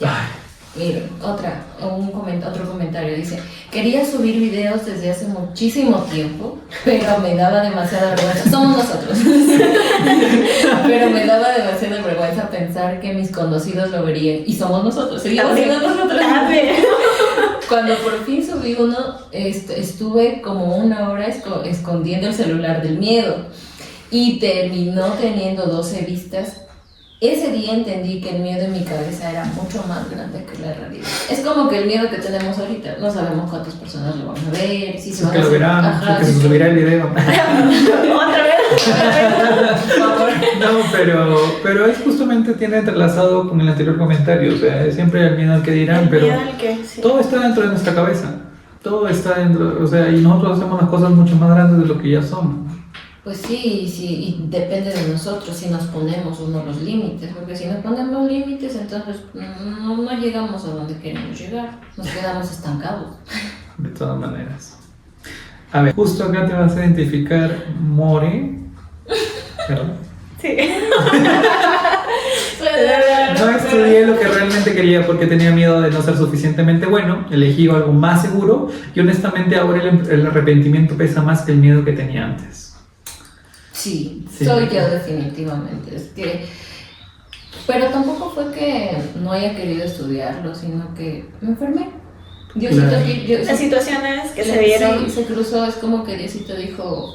Ya. Miren, otro comentario dice: quería subir videos desde hace muchísimo tiempo, pero me daba demasiada vergüenza. Somos nosotros. Pero me daba demasiada vergüenza pensar que mis conocidos lo verían. Y somos nosotros, seguimos siendo nosotros. Cuando por fin subí uno, estuve como 1 hora escondiendo el celular del miedo. Y terminó teniendo 12 vistas. Ese día entendí que el miedo en mi cabeza era mucho más grande que la realidad. Es como que el miedo que tenemos ahorita, no sabemos cuántas personas lo van a ver, si se van a lo verán, ajá, que se subirá el video. ¿Otra vez? Por favor. No, pero es justamente tiene entrelazado con el anterior comentario, o sea, es siempre el miedo al que dirán, El pero miedo al que, sí. todo está dentro de nuestra cabeza. todo está dentro, o sea, y nosotros hacemos las cosas mucho más grandes de lo que ya somos. Pues sí, sí, y depende de nosotros si nos ponemos o no los límites, porque si nos ponemos límites, entonces no llegamos a donde queremos llegar, nos quedamos estancados. De todas maneras. A ver, justo acá te vas a identificar More, ¿verdad? Sí. No estudié lo que realmente quería porque tenía miedo de no ser suficientemente bueno, elegí algo más seguro y honestamente ahora el arrepentimiento pesa más que el miedo que tenía antes. Sí, Sí. soy yo definitivamente. Es que, pero tampoco fue que no haya querido estudiarlo, sino que me enfermé. Diosito, Claro. Las situaciones que se dieron. Sí, se cruzó, es como que Diosito dijo,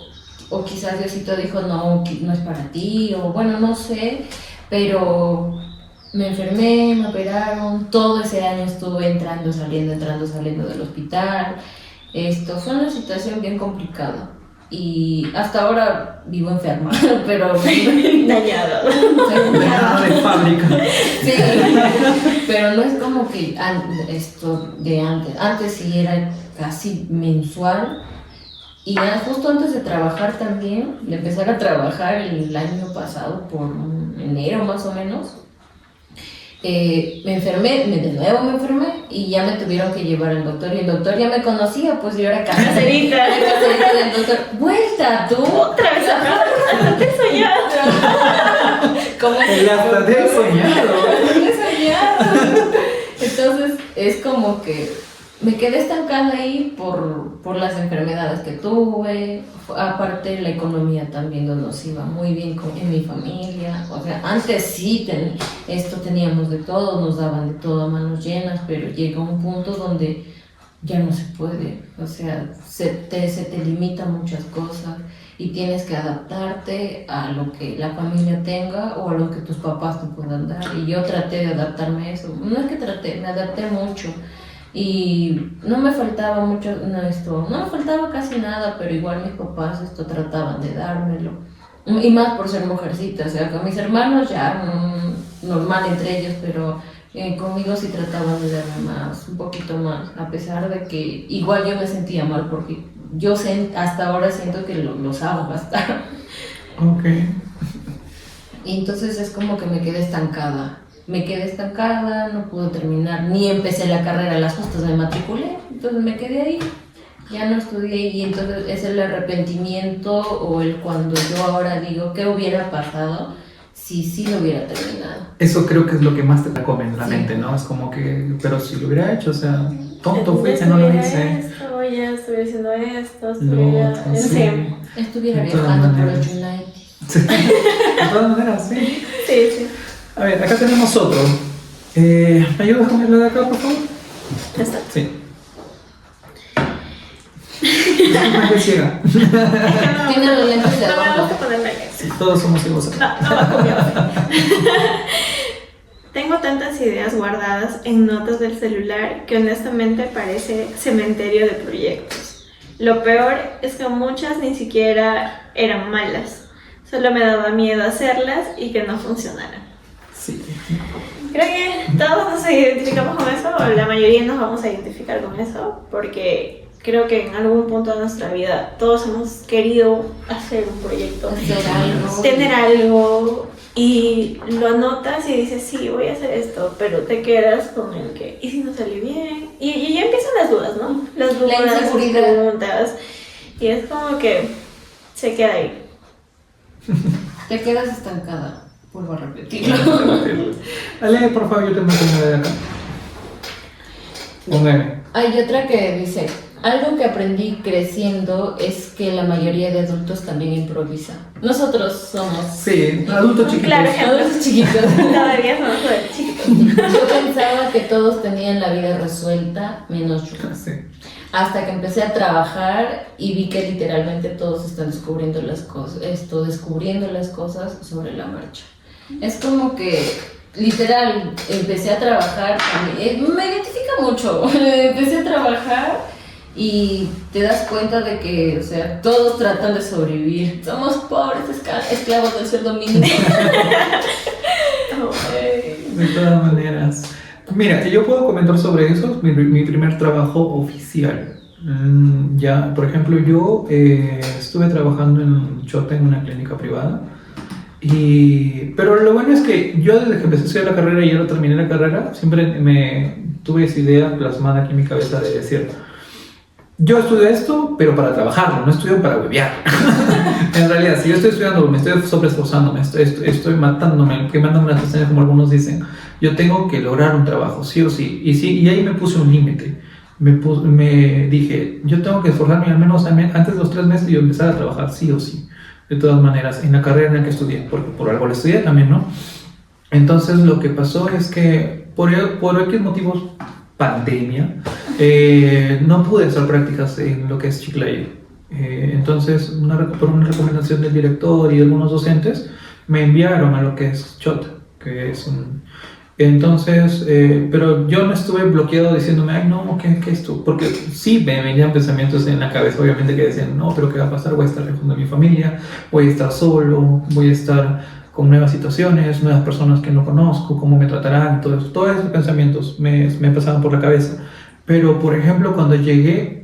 o quizás Diosito dijo, no, no es para ti, o bueno, no sé, pero me enfermé, me operaron, todo ese año estuve entrando, saliendo del hospital. Esto fue una situación bien complicada. Y hasta ahora vivo enferma, pero Dañado. Nada de fábrica. sí, pero no es como que esto de antes. Antes sí era casi mensual. Y justo antes de trabajar también, de empezar a trabajar el año pasado, por enero más o menos, me enfermé, de nuevo me enfermé y ya me tuvieron que llevar al doctor. Y el doctor ya me conocía, pues yo era Caserita. caserita del doctor. ¡Vuelta, tú! Otra vez hasta te he soñado. ¿Cómo El hasta te he soñado. Entonces es como que me quedé estancada ahí por las enfermedades que tuve. Aparte la economía también no nos iba muy bien en mi familia. O sea, antes sí teníamos de todo, nos daban de todo a manos llenas, pero llega un punto donde ya no se puede. O sea, se te limitan muchas cosas y tienes que adaptarte a lo que la familia tenga o a lo que tus papás te puedan dar. Y yo traté de adaptarme a eso. No es que traté, me adapté mucho. Y no me faltaba mucho, no me faltaba casi nada, pero igual mis papás trataban de dármelo. Y más por ser mujercita, o sea, con mis hermanos ya normal entre ellos, pero conmigo sí trataban de darme más, un poquito más, a pesar de que igual yo me sentía mal porque yo hasta ahora siento que los hago gastar. Ok. Y entonces es como que me quedé estancada. No pude terminar, ni empecé la carrera, a las justas me matriculé, entonces me quedé ahí, ya no estudié y entonces es el arrepentimiento o el cuando yo ahora digo, ¿qué hubiera pasado si sí lo hubiera terminado? Eso creo que es lo que más te come en la Sí. mente, ¿no? Es como que, pero si lo hubiera hecho, o sea, tonto fui que no lo hice. Esto, ya estuviera haciendo esto, Lo estuviera... otro, Sí, sí. Estuviera De todas viajando por el maneras. United. Sí. De todas maneras, sí. sí. A ver, acá tenemos otro. ¿Me ayudas con el de acá, por favor? Ya está. Sí. Disculpa que ciega. Tiene los lentes de No me adorno. gusta ponerme aquí. Sí, todos somos ciegos acá. No va conmigo. Tengo tantas ideas guardadas en notas del celular que honestamente parece cementerio de proyectos. Lo peor es que muchas ni siquiera eran malas. Solo me daba miedo hacerlas y que no funcionaran. Sí. Creo que todos nos identificamos con eso, o la mayoría nos vamos a identificar con eso, porque creo que en algún punto de nuestra vida todos hemos querido hacer un proyecto, Hacer algo. tener algo, y lo anotas y dices, sí, voy a hacer esto, pero te quedas con el que, ¿y si no sale bien? Y ya empiezan las dudas, ¿no? Las dudas, las inseguridad. preguntas, y es como que se queda ahí. Te quedas estancada. Vuelvo a repetirlo. Ale, por favor, yo te mando una de acá. Un M. Hay otra que dice, algo que aprendí creciendo es que la mayoría de adultos también improvisa. Nosotros somos Sí, adultos chiquitos. Claro. adultos chiquitos. Todavía somos chicos. Yo pensaba que todos tenían la vida resuelta, menos yo. Sí. Hasta que empecé a trabajar y vi que literalmente todos están descubriendo las cosas sobre la marcha. Es como que literal empecé a trabajar, me identifica mucho. Empecé a trabajar y te das cuenta de que, o sea, todos tratan de sobrevivir. Somos pobres esclavos del sueldo mínimo. De todas maneras. Mira, yo puedo comentar sobre eso. Mi primer trabajo oficial Ya, por ejemplo, yo estuve trabajando en Chota en una clínica privada. Pero lo bueno es que yo desde que empecé a estudiar la carrera y ya lo terminé la carrera, siempre me tuve esa idea plasmada aquí en mi cabeza de decir, yo estudio esto, pero para trabajarlo, no estudio para huevear. En realidad, si yo estoy estudiando, me estoy sobreesforzándome, estoy matándome, quemándome las pestañas, como algunos dicen, yo tengo que lograr un trabajo, sí o sí. Y ahí me puse un límite. Me dije, yo tengo que esforzarme al menos antes de los 3 meses y yo empezar a trabajar, sí o sí. De todas maneras, en la carrera en la que estudié, porque por algo la estudié también, ¿no? Entonces, lo que pasó es que, por X motivos, pandemia, no pude hacer prácticas en lo que es Chiclayo. Entonces, por una recomendación del director y de algunos docentes, me enviaron a lo que es Chota, que es un... Entonces, pero yo no estuve bloqueado diciéndome, ay no, ¿qué es esto? Porque sí me venían pensamientos en la cabeza, obviamente, que decían, no, pero ¿qué va a pasar? Voy a estar lejos de mi familia, voy a estar solo, voy a estar con nuevas situaciones, nuevas personas que no conozco, cómo me tratarán, todo eso. Todos esos pensamientos me pasaban por la cabeza. Pero, por ejemplo, cuando llegué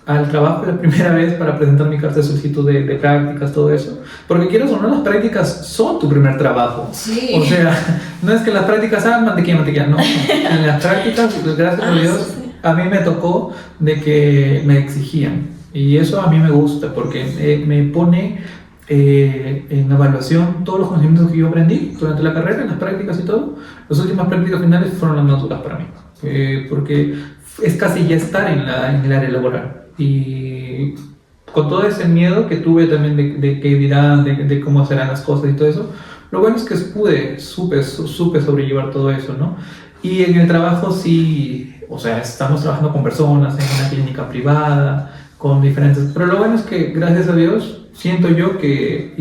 al trabajo la primera vez para presentar mi carta de solicitud de prácticas, todo eso, porque quieras o no, las prácticas son tu primer trabajo. Sí. O sea, no es que las prácticas mantequilla, no. En las prácticas, gracias a Dios, a mí me tocó de que me exigían. Y eso a mí me gusta, porque me pone en evaluación todos los conocimientos que yo aprendí durante la carrera, en las prácticas y todo. Las últimas prácticas finales fueron las más duras para mí, porque es casi ya estar en el área laboral. Y con todo ese miedo que tuve también de qué dirán, de cómo serán las cosas y todo eso, lo bueno es que supe sobrellevar todo eso, ¿no? Y en el trabajo sí, o sea, estamos trabajando con personas en una clínica privada, con diferentes... Pero lo bueno es que, gracias a Dios, siento yo que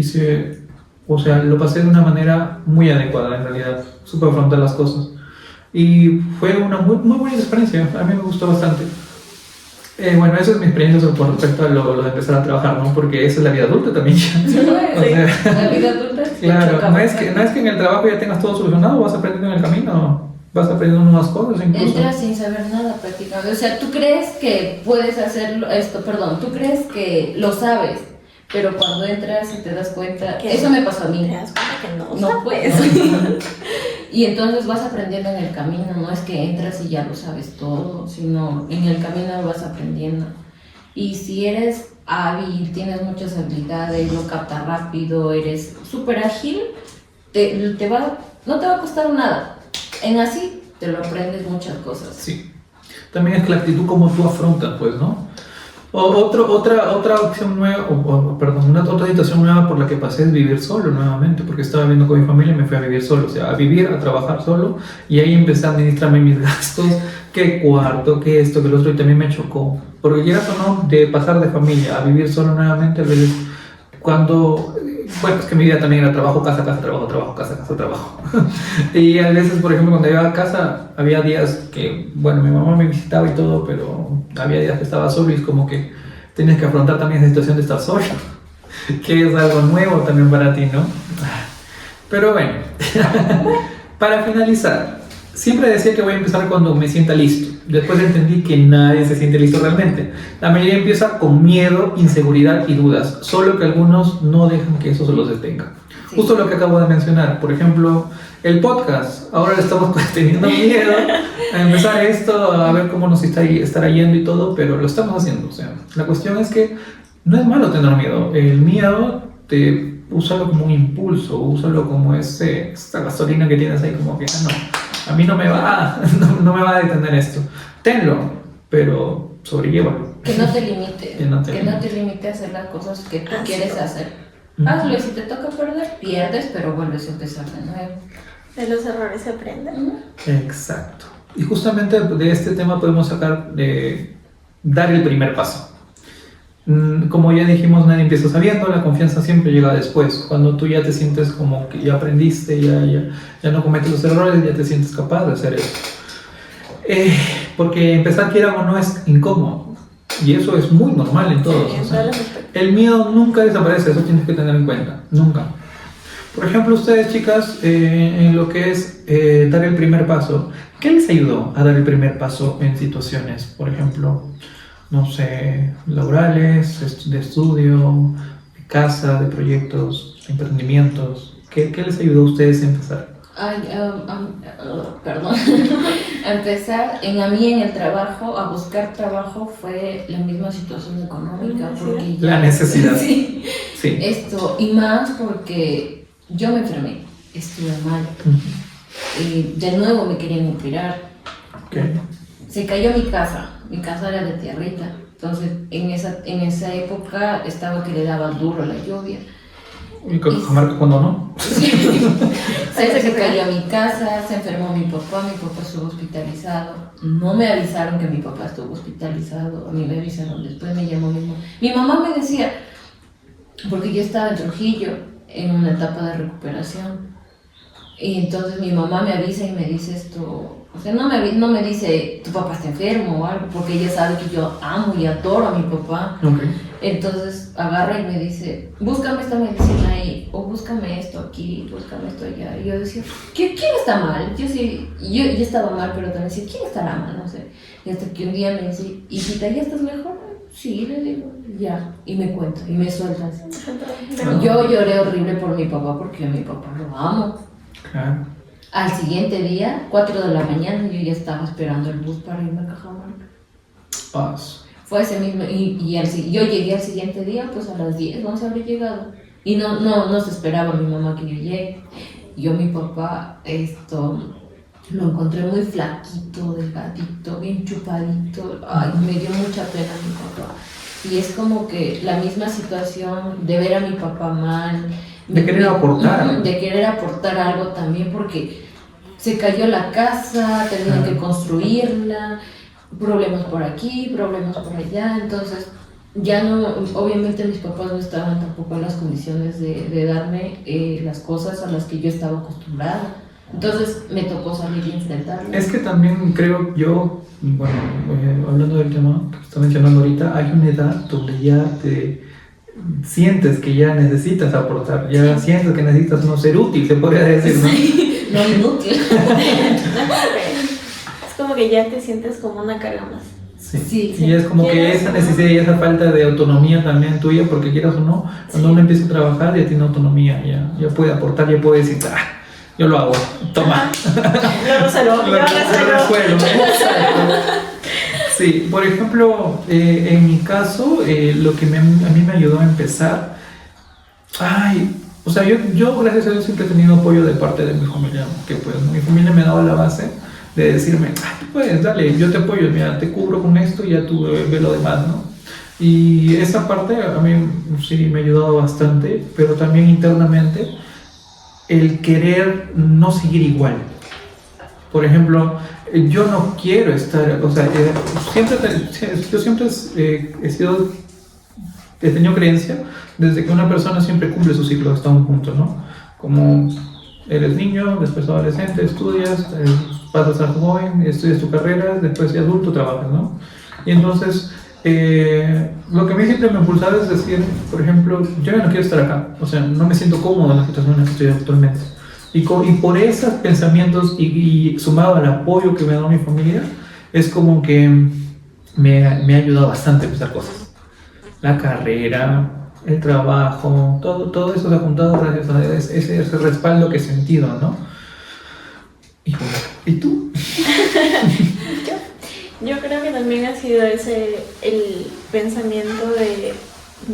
lo pasé de una manera muy adecuada, en realidad, supe afrontar las cosas. Y fue una muy, muy buena experiencia, a mí me gustó bastante. Bueno, esa es mi experiencia con respecto a lo de empezar a trabajar, ¿no? Porque esa es la vida adulta también ya. Sí, la vida adulta es claro, no es que en el trabajo ya tengas todo solucionado, vas aprendiendo en el camino, vas aprendiendo nuevas cosas incluso. Entras sin saber nada prácticamente, o sea, tú crees que puedes hacer tú crees que lo sabes, pero cuando entras y te das cuenta, eso me pasó a mí. Te das cuenta que no puedes. Y entonces vas aprendiendo en el camino, no es que entras y ya lo sabes todo, sino en el camino vas aprendiendo. Y si eres hábil, tienes muchas habilidades, lo captas rápido, eres súper ágil, no te va a costar nada. En así te lo aprendes muchas cosas. Sí. También es la actitud como tú afrontas, pues, ¿no? Otra opción nueva, otra situación nueva por la que pasé es vivir solo nuevamente, porque estaba viviendo con mi familia y me fui a vivir solo, o sea, a vivir, a trabajar solo, y ahí empecé a administrarme mis gastos, qué cuarto, qué esto, qué lo otro, y también me chocó, porque llegas o no, de pasar de familia a vivir solo nuevamente, a veces, bueno, es que mi vida también era trabajo, casa, trabajo, casa, trabajo. Y a veces, por ejemplo, cuando llegaba a casa, había días que, bueno, mi mamá me visitaba y todo, pero había días que estaba solo y es como que tienes que afrontar también esa situación de estar solo, que es algo nuevo también para ti, ¿no? Pero bueno, para finalizar, siempre decía que voy a empezar cuando me sienta listo. Después entendí que nadie se siente listo realmente. La mayoría empieza con miedo, inseguridad y dudas, solo que algunos no dejan que eso se los detenga. Sí. Justo lo que acabo de mencionar, por ejemplo, el podcast. Ahora le estamos teniendo miedo a empezar esto, a ver cómo nos estará yendo y todo, pero lo estamos haciendo. O sea, la cuestión es que no es malo tener miedo. El miedo úsalo como un impulso, úsalo como esta gasolina que tienes ahí, como que no. A mí no me va a detener esto. Tenlo, pero sobrelllévalo. Que no te limite. Que no te limite a hacer las cosas que tú quieres hacer. Hazlo y si te toca perder, pierdes, pero vuelves a empezar de nuevo. De los errores se aprende. Exacto. Y justamente de este tema podemos sacar dar el primer paso. Como ya dijimos, nadie empieza sabiendo, la confianza siempre llega después. Cuando tú ya te sientes como que ya aprendiste, ya no cometes los errores, ya te sientes capaz de hacer eso. Porque empezar, quiera o no, es incómodo. Y eso es muy normal en todos. O sea, el miedo nunca desaparece, eso tienes que tener en cuenta. Nunca. Por ejemplo, ustedes, chicas, en lo que es dar el primer paso, ¿qué les ayudó a dar el primer paso en situaciones? Por ejemplo, no sé, laborales, de estudio, de casa, de proyectos, de emprendimientos? ¿Qué les ayudó a ustedes a empezar? Ay, perdón. A empezar, a mí en el trabajo, a buscar trabajo fue la misma situación económica. Porque La necesidad. Sí. Sí. Y más porque yo me enfermé, estuve mal. Y de nuevo me querían operar. Okay. Se cayó mi casa era de tierrita. Entonces, en esa época estaba que le daba duro la lluvia. ¿Y Cajamarca cuando no? Se cayó mi casa, se enfermó mi papá estuvo hospitalizado. No me avisaron que mi papá estuvo hospitalizado, a mí me avisaron, después me llamó mi mamá. Mi mamá me decía, porque yo estaba en Trujillo, en una etapa de recuperación. Y entonces mi mamá me avisa y me dice esto, o sea, no me dice, tu papá está enfermo o algo, porque ella sabe que yo amo y adoro a mi papá. Okay. Entonces agarra y me dice, búscame esta medicina ahí, o búscame esto aquí, búscame esto allá. Y yo decía, ¿quién está mal? Yo estaba mal, pero también decía, ¿quién estará mal? No sé. Y hasta que un día me dice, hijita, ¿ya estás mejor? Sí, le digo, ya. Y me cuenta, y me suelta así. Yo lloré horrible por mi papá, porque a mi papá lo amo. Claro. Al siguiente día, 4 de la mañana, yo ya estaba esperando el bus para irme a Cajamarca. Paz. Fue ese mismo, yo llegué al siguiente día, pues a las 10, 11 habré llegado. Y no se esperaba mi mamá que yo llegue. Yo, mi papá, lo encontré muy flaquito, delgadito, bien chupadito. Ay, me dio mucha pena mi papá. Y es como que la misma situación de ver a mi papá mal. De querer aportar. De querer aportar algo también, porque se cayó la casa, tenían que construirla, problemas por aquí, problemas por allá, entonces ya no, obviamente mis papás no estaban tampoco en las condiciones de darme las cosas a las que yo estaba acostumbrada. Entonces me tocó salir y enfrentarlo. Es que también creo yo, bueno, hablando del tema que está mencionando ahorita, hay una edad donde ya te sientes que ya necesitas aportar, ya sientes que necesitas no ser útil, se podría decir, ¿no? Sí, no inútil. Es como que ya te sientes como una carga más. Sí. Y es como que esa necesidad y esa falta de autonomía también tuya, porque quieras o no, cuando uno empieza a trabajar ya tiene autonomía, ya puede aportar, ya puede decir, yo lo hago, toma. Lo resuelvo. Sí, por ejemplo, en mi caso, lo que a mí me ayudó a empezar, o sea, yo gracias a Dios siempre he tenido apoyo de parte de mi familia, que pues mi familia me daba la base de decirme, tú puedes, dale, yo te apoyo, mira, te cubro con esto y ya tú ve lo demás, ¿no? Y esa parte a mí sí me ha ayudado bastante, pero también internamente el querer no seguir igual. Por ejemplo, yo no quiero estar, o sea, yo siempre he tenido creencia desde que una persona siempre cumple su ciclo hasta un punto, ¿no? Como eres niño, después adolescente, estudias, pasas a joven, estudias tu carrera, después de adulto trabajas, ¿no? Y entonces, lo que a mí siempre me ha impulsado es decir, por ejemplo, yo ya no quiero estar acá, o sea, no me siento cómodo en la situación en la que estoy actualmente. Y por esos pensamientos y sumado al apoyo que me ha dado mi familia, es como que me ha ayudado bastante a empezar cosas. La carrera, el trabajo, todo eso se ha juntado gracias a ese respaldo que he sentido, ¿no? ¿Y tú? Yo creo que también ha sido el pensamiento de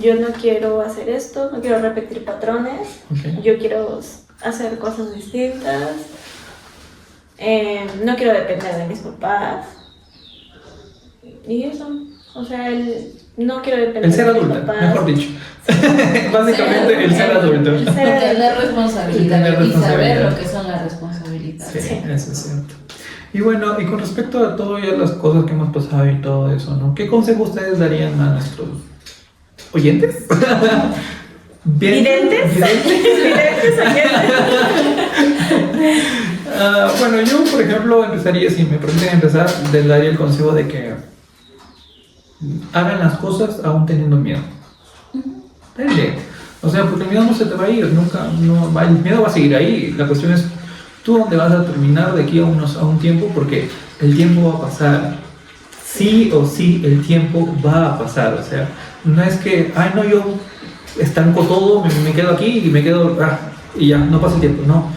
yo no quiero hacer esto, no quiero repetir patrones, yo quiero hacer cosas distintas, no quiero depender de mis papás y eso, o sea, no quiero depender el ser de mis adulta, papás. mejor dicho. Básicamente el ser adulto. Tener responsabilidad y saber lo que son las responsabilidades. Sí, eso es cierto. Y bueno, y con respecto a todas las cosas que hemos pasado y todo eso, ¿no? ¿Qué consejo ustedes darían a nuestros oyentes? ¿Videntes? ¿Videntes bueno, yo por ejemplo empezaría, si me permiten empezar, les daría el consejo de que hagan las cosas aún teniendo miedo. Dale. O sea, porque el miedo no se te va a ir, el miedo va a seguir ahí. La cuestión es tú dónde vas a terminar de aquí a un tiempo, porque el tiempo va a pasar sí o sí el tiempo va a pasar. O sea, no es que, ay, no, yo estanco todo, me quedo aquí y me quedo, y ya, no pasa el tiempo. No,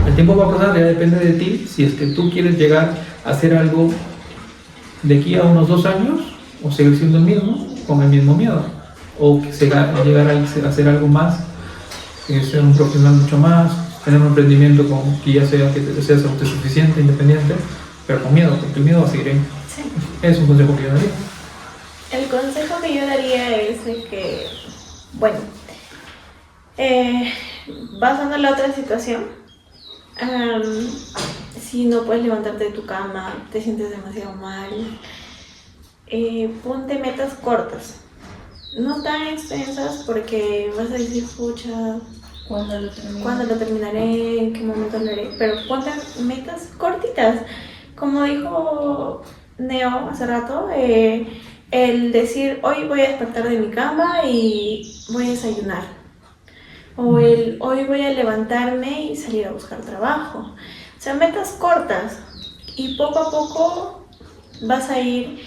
el tiempo va a pasar, ya depende de ti. Si es que tú quieres llegar a hacer algo de aquí a unos 2 años, o seguir siendo el mismo, con el mismo miedo, o que llegar a hacer algo más, ser un profesional mucho más, tener un emprendimiento que ya sea que seas autosuficiente, independiente, pero con miedo, porque el miedo va a seguir ahí. Sí. Es un consejo que yo daría. El consejo que yo daría es de que, bueno, basando en la otra situación, si no puedes levantarte de tu cama, te sientes demasiado mal, ponte metas cortas, no tan extensas porque vas a decir, pucha, ¿cuándo lo terminaré? ¿En qué momento lo haré? Pero ponte metas cortitas. Como dijo Neo hace rato, el decir, hoy voy a despertar de mi cama y voy a desayunar. O el, hoy voy a levantarme y salir a buscar trabajo. O sea, metas cortas. Y poco a poco vas a ir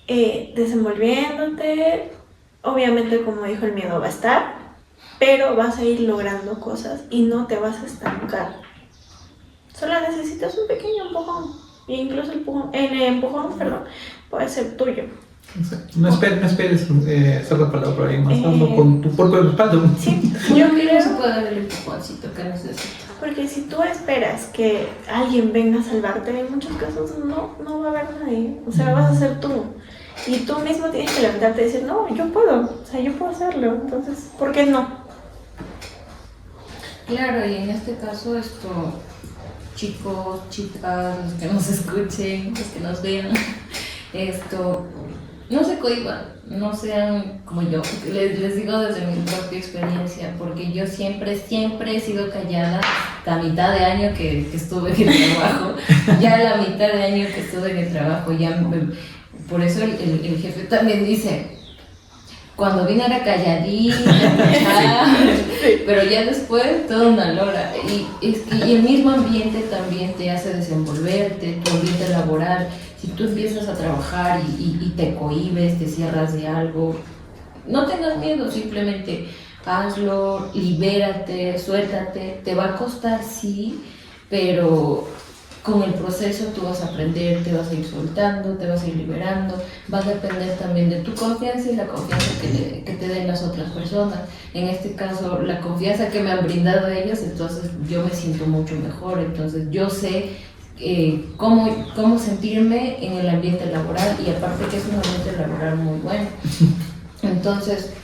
desenvolviéndote. Obviamente, como dijo, el miedo va a estar, pero vas a ir logrando cosas y no te vas a estancar. Solo necesitas un pequeño empujón. E incluso el empujón, puede ser tuyo. No esperes ser respaldado por alguien más, hazlo con tu propio respaldo. Sí, Yo creo que se puede dar el empujoncito que necesitas. porque si tú esperas que alguien venga a salvarte, en muchos casos no va a haber nadie. O sea, vas a ser tú. Y tú mismo tienes que levantarte y decir, no, yo puedo. O sea, yo puedo hacerlo. Entonces, ¿por qué no? Claro, y en este caso chicos, chicas, los que nos escuchen, los que nos vean, no se cohíban, no sean como yo. Les digo desde mi propia experiencia, porque yo siempre he sido callada hasta mitad de año que estuve en el trabajo. Ya la mitad de año que estuve en el trabajo, por eso el jefe también dice, cuando vine era calladita, pero ya después toda una lora. Y el mismo ambiente también te hace desenvolverte, tu ambiente laboral. Si tú empiezas a trabajar y te cohibes, te cierras de algo, no tengas miedo, simplemente hazlo, libérate, suéltate. Te va a costar, sí, pero con el proceso tú vas a aprender, te vas a ir soltando, te vas a ir liberando. Va a depender también de tu confianza y la confianza que te den las otras personas. En este caso, la confianza que me han brindado ellos, entonces yo me siento mucho mejor. Entonces yo sé cómo sentirme en el ambiente laboral, y aparte que es un ambiente laboral muy bueno. Entonces,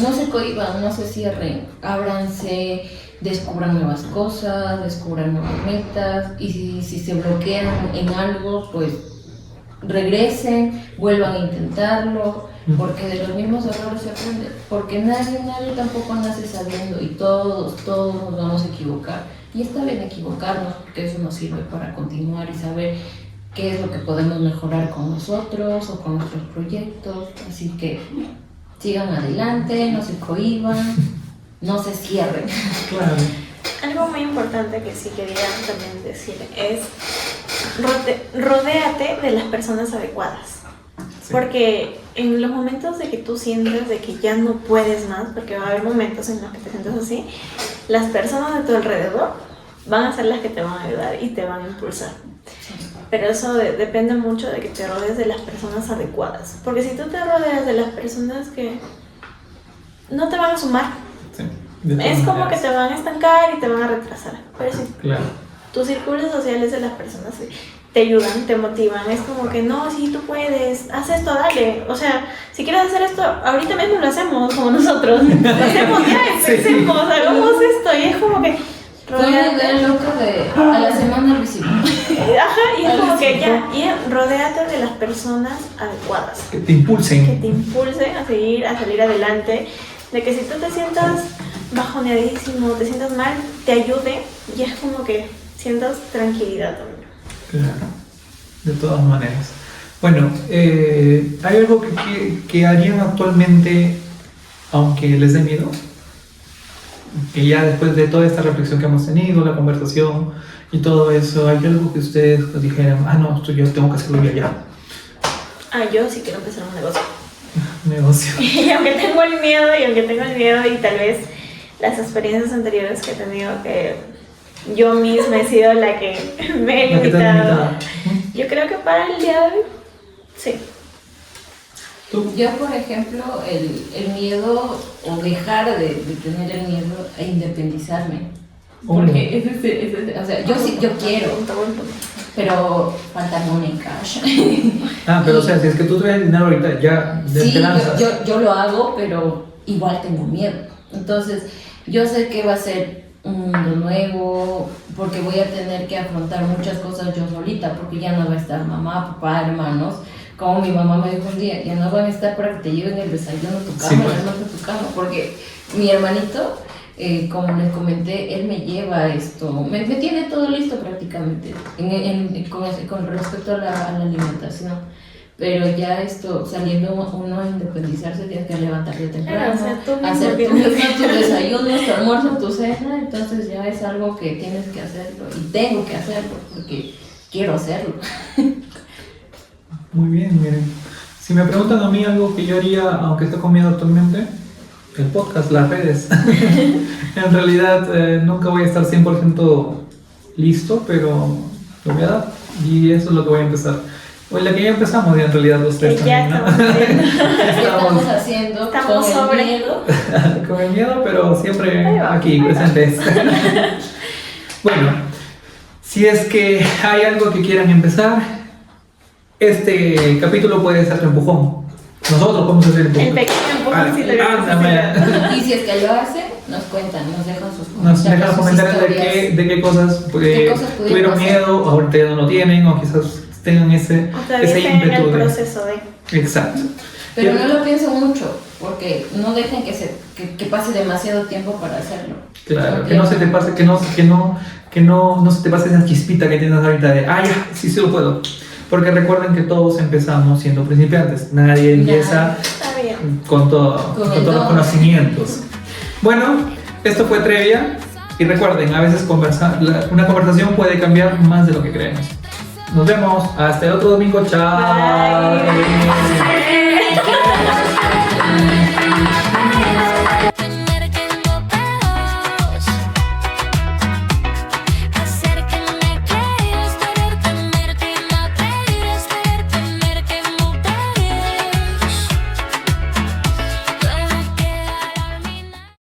no se cohíban, no se cierren, ábranse, descubran nuevas cosas, descubran nuevas metas, y si se bloquean en algo, pues regresen, vuelvan a intentarlo, porque de los mismos errores se aprende, porque nadie tampoco nace sabiendo, y todos nos vamos a equivocar, y está bien equivocarnos, porque eso nos sirve para continuar y saber qué es lo que podemos mejorar con nosotros o con nuestros proyectos. Así que sigan adelante, no se cohíban, no se cierren. Claro. Algo muy importante que sí quería también decir es rodéate de las personas adecuadas. Sí. Porque en los momentos de que tú sientes de que ya no puedes más, porque va a haber momentos en los que te sientes así, las personas de tu alrededor van a ser las que te van a ayudar y te van a impulsar. Pero eso depende mucho de que te rodees de las personas adecuadas. Porque si tú te rodeas de las personas que no te van a sumar, Sí, es como que te van a estancar y te van a retrasar. Pero si claro. tus círculos sociales de las personas te ayudan, te motivan, es como que no, sí, tú puedes, haz esto, dale. O sea, si quieres hacer esto, ahorita mismo lo hacemos como nosotros. Lo hacemos ya, empecemos, hagamos esto. Y es como que Fue una idea loca de a la semana lo hicimos. Ajá, y es como que ya, y rodéate de las personas adecuadas. Que te impulsen. Que te impulsen a seguir, a salir adelante. De que si tú te sientas bajoneadísimo, te sientas mal, te ayude, y es como que sientas tranquilidad también. Claro, de todas maneras. Bueno, ¿hay algo que harían actualmente aunque les dé miedo? Que ya después de toda esta reflexión que hemos tenido, la conversación y todo eso, ¿hay algo que ustedes dijeran, no, esto yo tengo que hacerlo ya? yo sí quiero empezar un negocio. Negocio. Y aunque tengo el miedo, y tal vez las experiencias anteriores que he tenido, que yo misma he sido la que me he La que te has limitado, limitado. yo creo que para el día de hoy, sí. ¿Tú? Yo, por ejemplo, el miedo o dejar de tener el miedo a independizarme. Porque o sea, yo quiero, pero falta money cash. Pero o sea, si es que tú tienes dinero ahorita, ya Sí, te lanzas. yo lo hago, pero igual tengo miedo. Entonces, yo sé que va a ser un mundo nuevo, porque voy a tener que afrontar muchas cosas yo solita, porque ya no va a estar mamá, papá, hermanos. Como mi mamá me dijo un día, ya no van a estar para que te lleven el desayuno a tu cama, Sí, el pues. almuerzo a tu cama, porque mi hermanito, como les comenté, él me lleva esto, me tiene todo listo prácticamente con respecto a la alimentación. Pero ya esto, saliendo uno a independizarse, tienes que levantarte temprano, Claro, o sea, tú mismo hacer tú tienes mismo que- tus desayunos, tu almuerzo, tu cena, entonces ya es algo que tienes que hacerlo y tengo que hacerlo porque quiero hacerlo. Muy bien, miren. Si me preguntan a mí algo que yo haría, aunque esté con miedo actualmente, el podcast, las redes. En realidad, nunca voy a estar 100% listo, pero lo voy a dar. Y eso es lo que voy a empezar. O la que ya empezamos, en realidad, los tres Que ya también, ¿no? estamos viendo. ¿Qué Estamos estamos haciendo Estamos con sobre- el miedo? con el miedo, pero siempre Ahí va, aquí, ahí va. presentes. Bueno, si es que hay algo que quieran empezar, este capítulo puede ser tu empujón. Nosotros podemos hacer el empujón. El pequeño empujoncito que Ándame. Y si es que lo hacen, nos cuentan, nos dejan sus Nos dejan los sus comentarios historias. de qué cosas, ¿Qué cosas pudieron tuvieron hacer? miedo, ahorita ya no lo tienen, o quizás tengan ese O todavía están en ímpetu el de- proceso de. Exacto. Pero Ya- no lo piensen mucho, porque no dejen que pase demasiado tiempo para hacerlo. Claro, Porque que no se te pase, no se te pase esa chispita que tienes ahorita de, ya, sí lo puedo. Porque recuerden que todos empezamos siendo principiantes, nadie empieza Está bien. con todo, Con con el todos los don. conocimientos. Bueno, esto fue Trevia y recuerden, a veces una conversación puede cambiar más de lo que creemos. Nos vemos, hasta el otro domingo, chao. Bye.